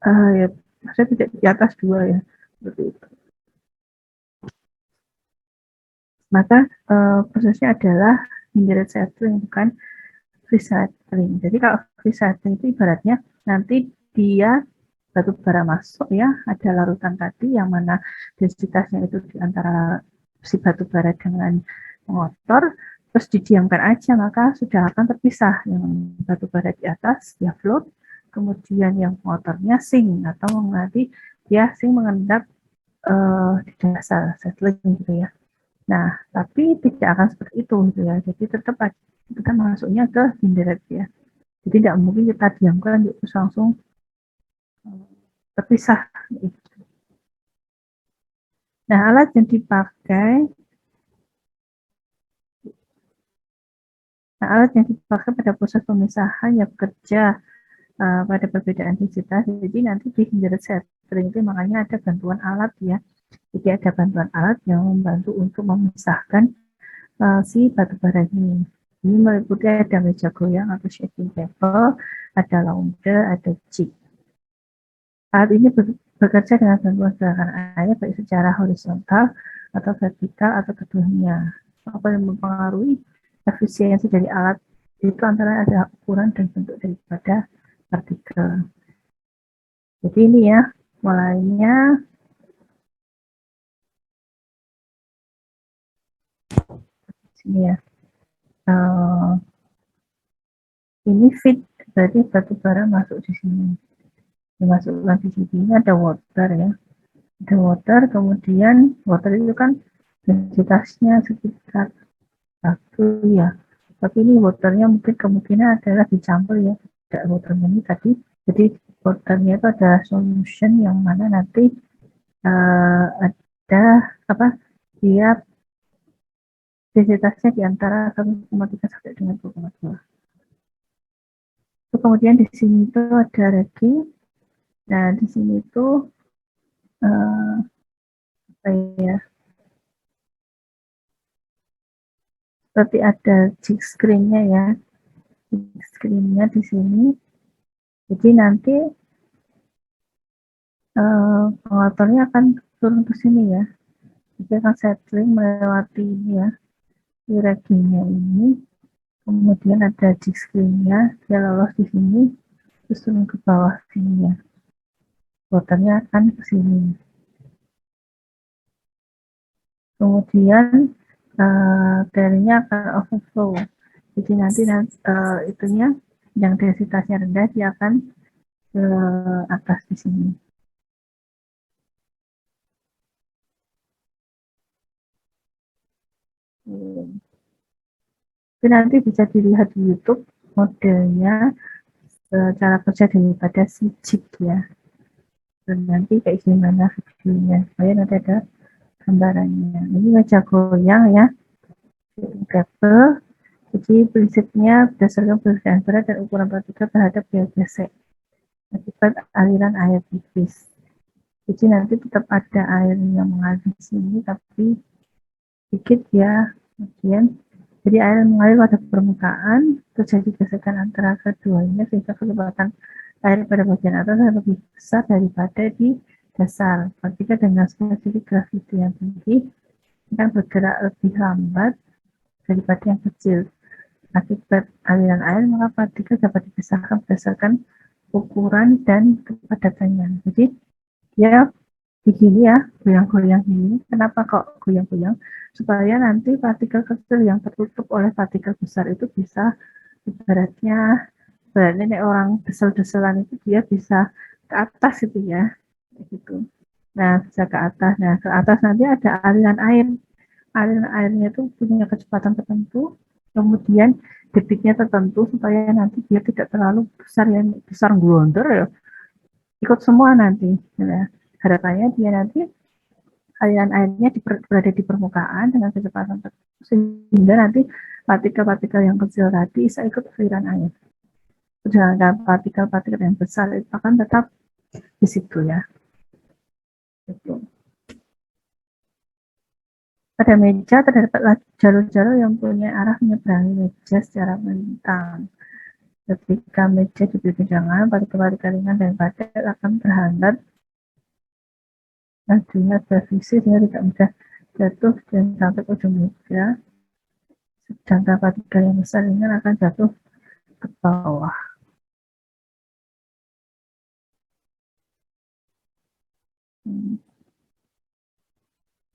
ya, maksudnya tidak di atas 2 ya, seperti itu. Maka prosesnya adalah indirect settling, bukan free settling. Jadi kalau free settling itu ibaratnya nanti dia batu bara masuk ya, ada larutan tadi yang mana densitasnya itu di antara si batu bara dengan pengotor, terus didiamkan aja, maka sudah akan terpisah. Yang batu bara di atas dia float, kemudian yang pengotornya sink, atau nanti dia sink mengendap di dasar settling gitu ya. Nah, tapi tidak akan seperti itu gitu ya. Jadi tetap kita masuknya ke indirect ya. Jadi tidak mungkin kita diamkan terus langsung terpisah. Nah, alat yang dipakai pada proses pemisahan yang bekerja pada perbedaan densitas. Jadi nanti di indirect settling itu makanya ada bantuan alat ya. Jadi ada bantuan alat yang membantu untuk memisahkan si batu bara ini. Ini meliputi ada meja goyang atau shaking table, ada launder, ada jig. Alat ini bekerja dengan bantuan gerakan air baik secara horizontal atau vertikal atau keduanya. Apa yang mempengaruhi efisiensi dari alat itu antara ada ukuran dan bentuk daripada partikel. Jadi ini ya, mulainya sini ya. Ini fit, berarti batu bara masuk di sini. Dimasukkan di sini, ini ada water ya. Ada water, kemudian water itu kan densitasnya sekitar 1 ya. Tapi ini waternya mungkin kemungkinan adalah dicampur ya. Tidak waternya ini tadi. Jadi waternya itu ada solution yang mana nanti ada dia densitasnya di antara 1,3 sampai dengan 2,2. Kemudian di sini itu ada regi. Nah, di sini itu apa ya? Seperti ada jig screen-nya ya. Jig screen-nya di sini. Jadi nanti pengotornya akan turun ke sini ya. Jadi akan settling melewati ini ya. Di reginya ini. Kemudian ada jig screen-nya. Dia lolos di sini. Terus turun ke bawah sini ya. Waternya akan ke sini. kemudian tailingnya akan overflow. Jadi nanti itunya yang densitasnya rendah dia akan ke atas di sini. Jadi nanti bisa dilihat di YouTube modelnya cara kerja daripada si chip ya. Dan nanti kayak gimana videonya supaya nanti ada gambarannya. Ini meja goyang ya, kabel. Jadi prinsipnya berdasarkan perbedaan berat dan ukuran partikel terhadap biaya gesek akibat aliran air tipis. Jadi nanti tetap ada air yang mengalir di sini, tapi sedikit ya. Kemudian jadi air mengalir pada permukaan, terjadi gesekan antara keduanya sehingga kecepatan air pada bagian atas lebih besar daripada di dasar. Partikel dengan spesifik graviti yang tinggi akan bergerak lebih lambat daripada yang kecil. Akibat aliran air, maka partikel dapat dipisahkan berdasarkan ukuran dan kepadatannya. Jadi dia begini ya, goyang-goyang ini. Kenapa kok goyang-goyang? Supaya nanti partikel kecil yang tertutup oleh partikel besar itu bisa ibaratnya orang desel-deselan itu dia bisa ke atas itu ya, gitu. Nah, bisa ke atas. Nah, ke atas nanti ada aliran air. Aliran airnya itu punya kecepatan tertentu, kemudian debitnya tertentu supaya nanti dia tidak terlalu besar yang besar glonder ya. Ikut semua nanti. Ya. Harapannya dia nanti aliran airnya berada di permukaan dengan kecepatan tertentu sehingga nanti partikel-partikel yang kecil tadi bisa ikut aliran air. Sedangkan partikel-partikel yang besar itu akan tetap di situ ya. Gitu. Pada meja terdapat jalur-jalur yang punya arah menyeberangi meja secara melintang. Ketika meja diberi kejangan, partikel-partikel ringan dan padat akan terhambat lajunya gravitasi sehingga tidak mudah jatuh dan sampai ke ujung meja. Sedangkan partikel yang besar ringan akan jatuh ke bawah.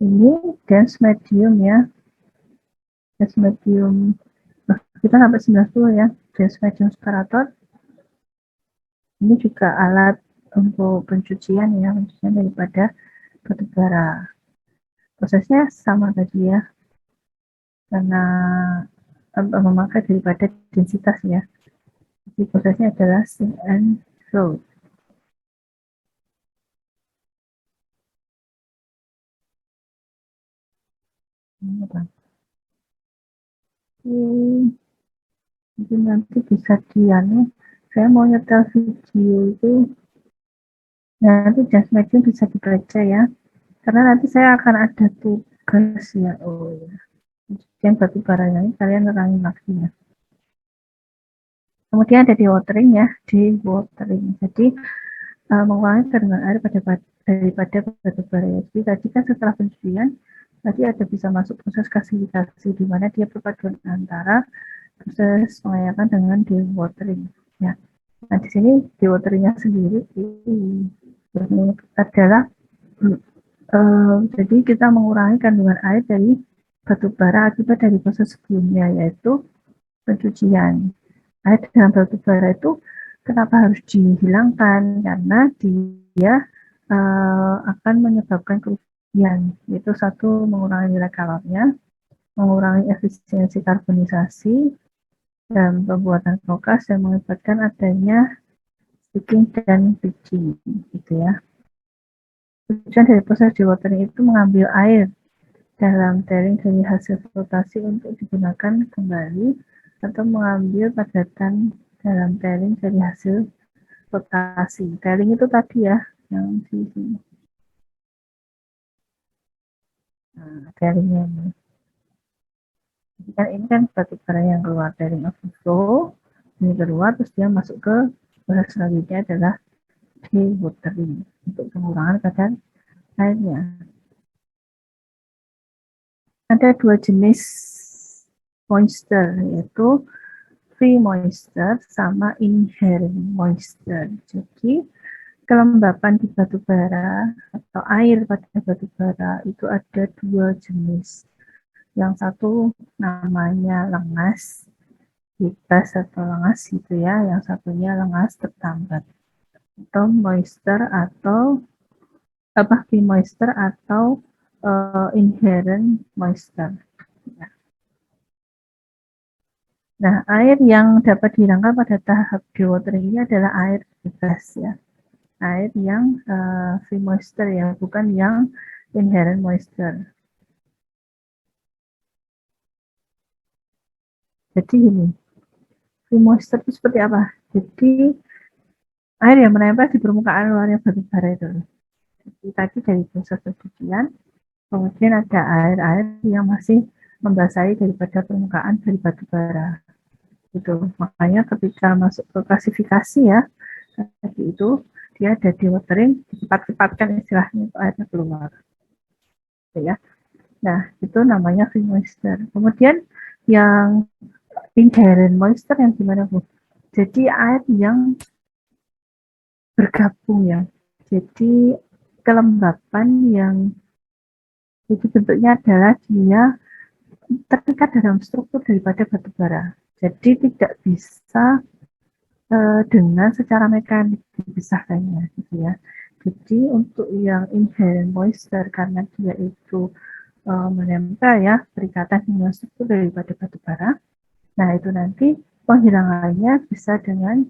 Ini dense medium ya. Dense medium kita sampai 90 ya. Dense medium separator. Ini juga alat untuk pencucian ya, pencucian daripada batu bara. Prosesnya sama tadi ya, karena memakai daripada densitas ya. Jadi prosesnya adalah sink and flow. Jadi nanti bisa saya mau nyetel video itu, nanti just medium bisa dibaca ya, karena nanti saya akan ada tugas ya. Oh ya, yang batu bara ini kalian nerangi maksinya. Kemudian ada dewatering ya, dewatering. Jadi mengurangi kandungan air daripada batu bara. Jadi tadi kan setelah pencucian, tadi ada bisa masuk proses gasifikasi di mana dia perpaduan antara proses pengayakan dengan dewatering. Ya. Nah di sini dewateringnya sendiri adalah jadi kita mengurangi kandungan air dari batu bara akibat dari proses sebelumnya yaitu pencucian. Air dalam batu bara itu kenapa harus dihilangkan? Karena dia akan menyebabkan kerugian, yaitu satu mengurangi nilai kalornya, mengurangi efisiensi karbonisasi dan pembuatan kulkas yang mengakibatkan adanya sticking dan pitching, gitu ya. Tujuan dari proses dewatering itu mengambil air dalam tailing dari hasil flotasi untuk digunakan kembali atau mengambil padatan dalam tailing dari hasil flotasi. Tailing itu tadi ya, yang di sini. Nah, tailingnya ini. Ini kan batu bara yang keluar tailing overflow, ini keluar terus dia masuk ke proses selanjutnya adalah dewatering untuk pengurangan kadar airnya. Ada dua jenis moisture, yaitu free moisture sama inherent moisture. Jadi kelembapan di batu bara atau air pada batu bara itu ada dua jenis. Yang satu namanya lengas, bebas atau lengas gitu ya. Yang satunya lengas tertambat atau moisture atau pre-moisture atau inherent moisture. Nah, air yang dapat dirangkap pada tahap dewatering ini adalah air bebas ya. Air yang free moisture ya, bukan yang inherent moisture. Jadi ini, free moisture itu seperti apa? Jadi air yang menempel di permukaan luarnya batu bara itu. Jadi tadi dari proses pencucian, kemudian ada air-air yang masih membasahi daripada permukaan dari batu bara. Gitu. Makanya ketika masuk ke klasifikasi ya, tadi itu dia ada dewatering, dicepat-cepatkan istilahnya itu airnya keluar. Ya. Nah, itu namanya free moisture. Kemudian yang inherent moisture yang gimana Bu? Jadi air yang bergabung ya. Jadi kelembapan yang jadi bentuknya adalah dia terikat dalam struktur daripada batu bara. Jadi tidak bisa dengan secara mekanik dipisahkannya gitu ya. Jadi untuk yang inherent moisture karena dia itu menempel ya perikatan dengan struktur daripada batu bara. Nah itu nanti penghilangannya bisa dengan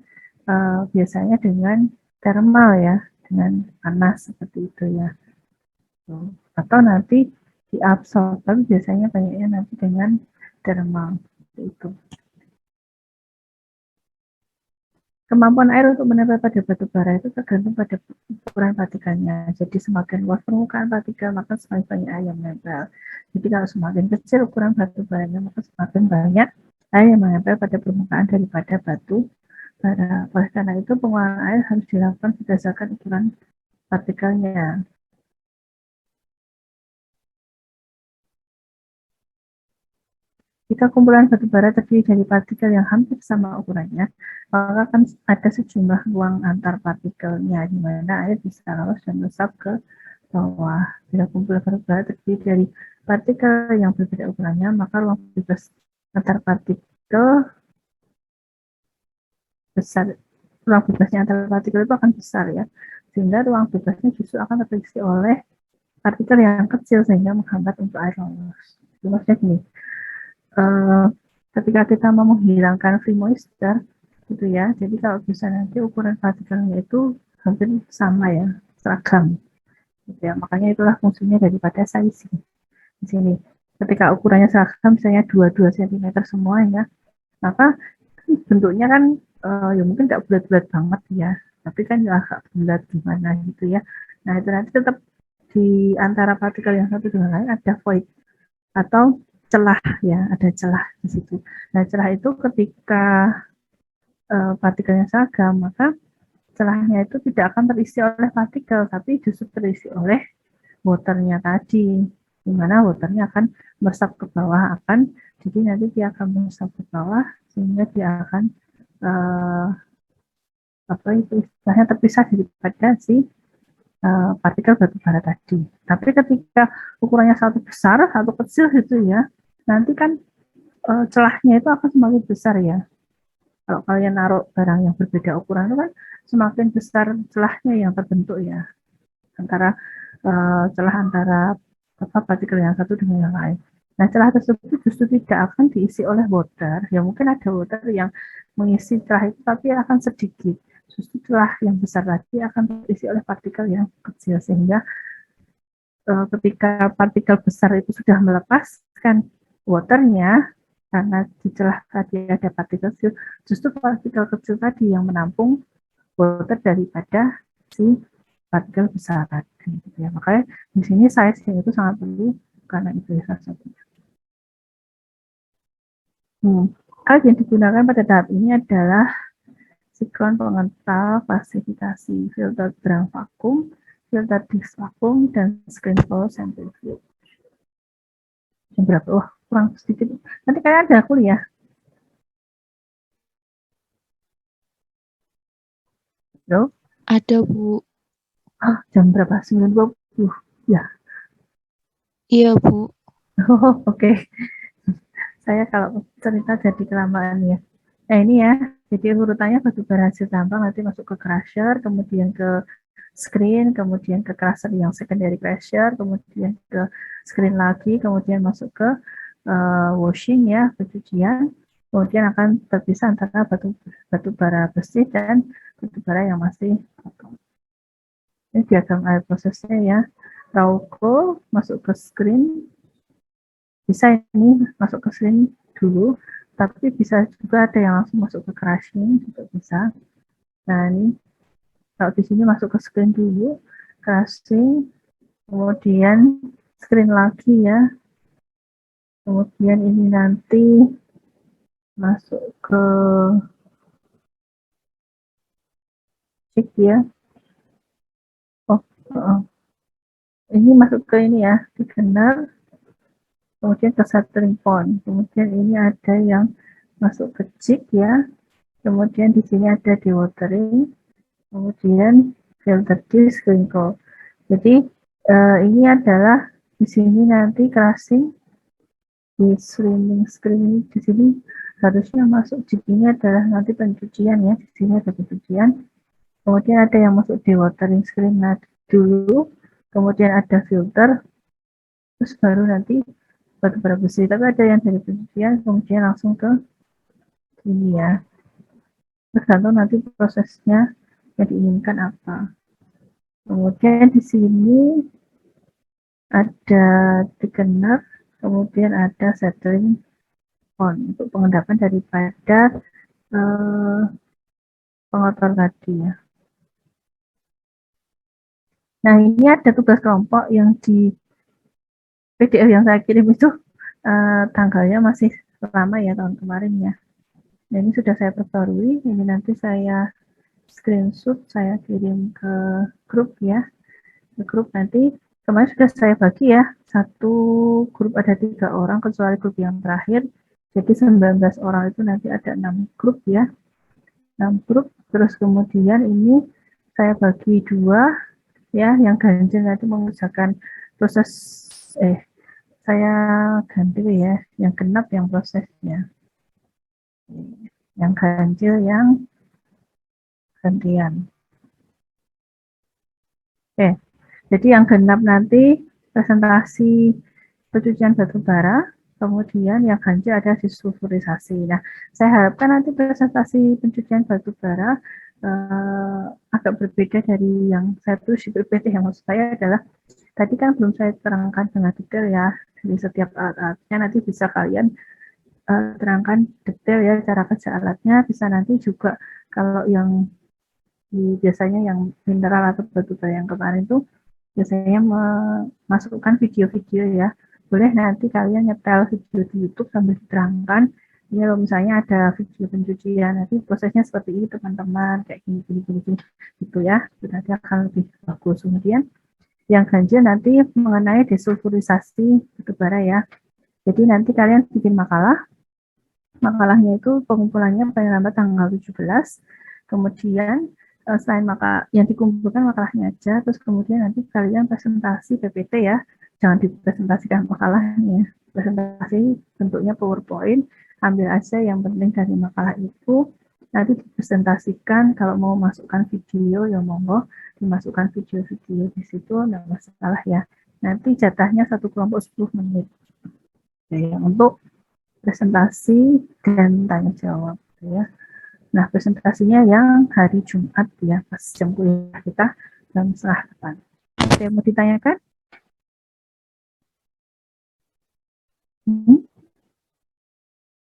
biasanya dengan thermal ya, dengan panas seperti itu ya. Atau nanti diabsorb, tapi biasanya banyaknya nanti dengan thermal itu. Kemampuan air untuk menempel pada batu bara itu tergantung pada ukuran partikelnya. Jadi semakin luas permukaan partikel, maka semakin banyak air yang menempel. Jadi kalau semakin kecil ukuran batu baranya, maka semakin banyak air yang menempel pada permukaan daripada batu bara. Oleh karena itu, pengurangan air harus dilakukan berdasarkan ukuran partikelnya. Jika kumpulan batu bara terdiri dari partikel yang hampir sama ukurannya, maka akan ada sejumlah ruang antar partikelnya, di mana air bisa lolos dan meresap ke bawah. Bila kumpulan batu bara terdiri dari partikel yang berbeda ukurannya, maka ruang bebas antar partikel besar. Ruang bebasnya antar partikel itu akan besar ya, sehingga ruang bebasnya justru akan terisi oleh partikel yang kecil sehingga menghambat untuk air lolos. Maksudnya gini. Ketika kita mau menghilangkan free moisture gitu ya, jadi kalau bisa nanti ukuran partikelnya itu hampir sama ya, seragam gitu ya. Makanya itulah fungsinya daripada sizing di sini. Ketika ukurannya seragam misalnya 22 cm semua ya, maka bentuknya kan ya mungkin nggak bulat-bulat banget ya, tapi kan ya agak bulat gimana gitu ya. Nah itu nanti tetap di antara partikel yang satu dengan lain ada void atau celah ya, ada celah di situ. Nah, celah itu ketika partikelnya seragam, maka celahnya itu tidak akan terisi oleh partikel, tapi justru terisi oleh waternya tadi, di mana waternya akan meresap ke bawah, jadi nanti dia akan meresap ke bawah, sehingga dia akan istilahnya terpisah daripada si partikel batu bara tadi. Tapi ketika ukurannya satu besar, satu kecil gitu ya, nanti kan celahnya itu akan semakin besar ya. Kalau kalian naruh barang yang berbeda ukuran itu kan semakin besar celahnya yang terbentuk ya, antara celah antara partikel yang satu dengan yang lain. Nah, celah tersebut justru tidak akan diisi oleh water. Ya mungkin ada water yang mengisi celah itu, tapi akan sedikit. Justru celah yang besar tadi akan terisi oleh partikel yang kecil, sehingga ketika partikel besar itu sudah melepaskan waternya, karena di celah tadi ada partikel kecil, justru partikel kecil tadi yang menampung water daripada si partikel besar tadi. Gitu ya. Makanya di sini size-nya itu sangat perlu, karena itu ya salah satunya. Alat yang digunakan pada tahap ini adalah siklon pengental, klasifikasi filter drum vakum, filter disk vakum, dan screen flow centrifuge. Yang berapa? Wah, kurang sedikit. Nanti kalian ada kuliah. Halo? Ada, Bu. Jam berapa? 9.20. Ya. Iya, Bu. Oh, oke. Saya kalau cerita jadi kelamaan ya. Nah, ini ya. Jadi urutannya batubara hasil tambang nanti masuk ke crusher, kemudian ke screen, kemudian ke crusher yang secondary crusher, kemudian ke screen lagi, kemudian masuk ke washing ya, pencucian. Kemudian akan terpisah antara batubara bersih dan batubara yang masih kotor. Ini diagram air prosesnya ya. Rauko masuk ke screen, bisa ini masuk ke screen dulu, tapi bisa juga ada yang langsung masuk ke crushing juga bisa. Nah ini kalau di sini masuk ke screen dulu, crushing, kemudian screen lagi ya, kemudian ini nanti masuk ke check ya. Ini masuk ke ini ya, thickener, kemudian ke settling point, kemudian ini ada yang masuk ke check ya, kemudian di sini ada dewatering, kemudian filter disk wrinkle. Jadi ini adalah di sini nanti crushing di screening di sini harusnya masuk check ini adalah nanti pencucian ya, di sini ada pencucian, kemudian ada yang masuk dewatering screen dulu, kemudian ada filter, terus baru nanti batubara bersih. Tapi ada yang dari pencucian kemudian langsung ke sini ya, tergantung nanti prosesnya yang diinginkan apa. Kemudian di sini ada thickener, kemudian ada settling point untuk pengendapan daripada pengotor tadi ya. Nah ini ada tugas kelompok yang di PDF yang saya kirim itu tanggalnya masih lama ya, tahun kemarin ya. Nah, ini sudah saya perbarui, ini nanti saya screenshot, saya kirim ke grup ya. Ke grup nanti, kemarin sudah saya bagi ya, satu grup ada 3 orang, kecuali grup yang terakhir. Jadi 19 orang itu nanti ada 6 grup ya. 6 grup, terus kemudian ini saya bagi 2, ya, yang ganjil nanti mengerjakan proses, saya ganjil ya, yang genap yang prosesnya. Yang ganjil yang gantian. Jadi yang genap nanti presentasi pencucian batubara, kemudian yang ganjil ada disulfurisasi. Nah, saya harapkan nanti presentasi pencucian batubara agak berbeda dari yang saya tulis di PPT. Yang maksud saya adalah tadi kan belum saya terangkan dengan detail ya dari setiap alat-alatnya, nanti bisa kalian terangkan detail ya cara kerja alatnya, bisa nanti juga kalau yang biasanya yang mineral atau batubara yang kemarin itu biasanya memasukkan video-video ya, boleh nanti kalian nyetel video di YouTube sambil diterangkan ya, kalau misalnya ada video pencucian nanti prosesnya seperti ini teman-teman, kayak gini gitu ya, nanti akan lebih bagus. Kemudian yang ganjil nanti mengenai desulfurisasi batubara ya, jadi nanti kalian bikin makalahnya itu pengumpulannya paling lambat tanggal 17, kemudian selain yang dikumpulkan makalahnya aja, terus kemudian nanti kalian presentasi PPT ya, jangan dipresentasikan makalahnya, presentasi bentuknya PowerPoint, ambil aja yang penting dari makalah itu, nanti dipresentasikan, kalau mau masukkan video ya monggo, dimasukkan video-video di situ, nggak masalah ya, nanti jatahnya satu kelompok 10 menit ya, untuk presentasi dan tanya jawab ya. Nah, presentasinya yang hari Jumat ya, pas jam kuliah kita jam 9:30. Oke, mau ditanyakan?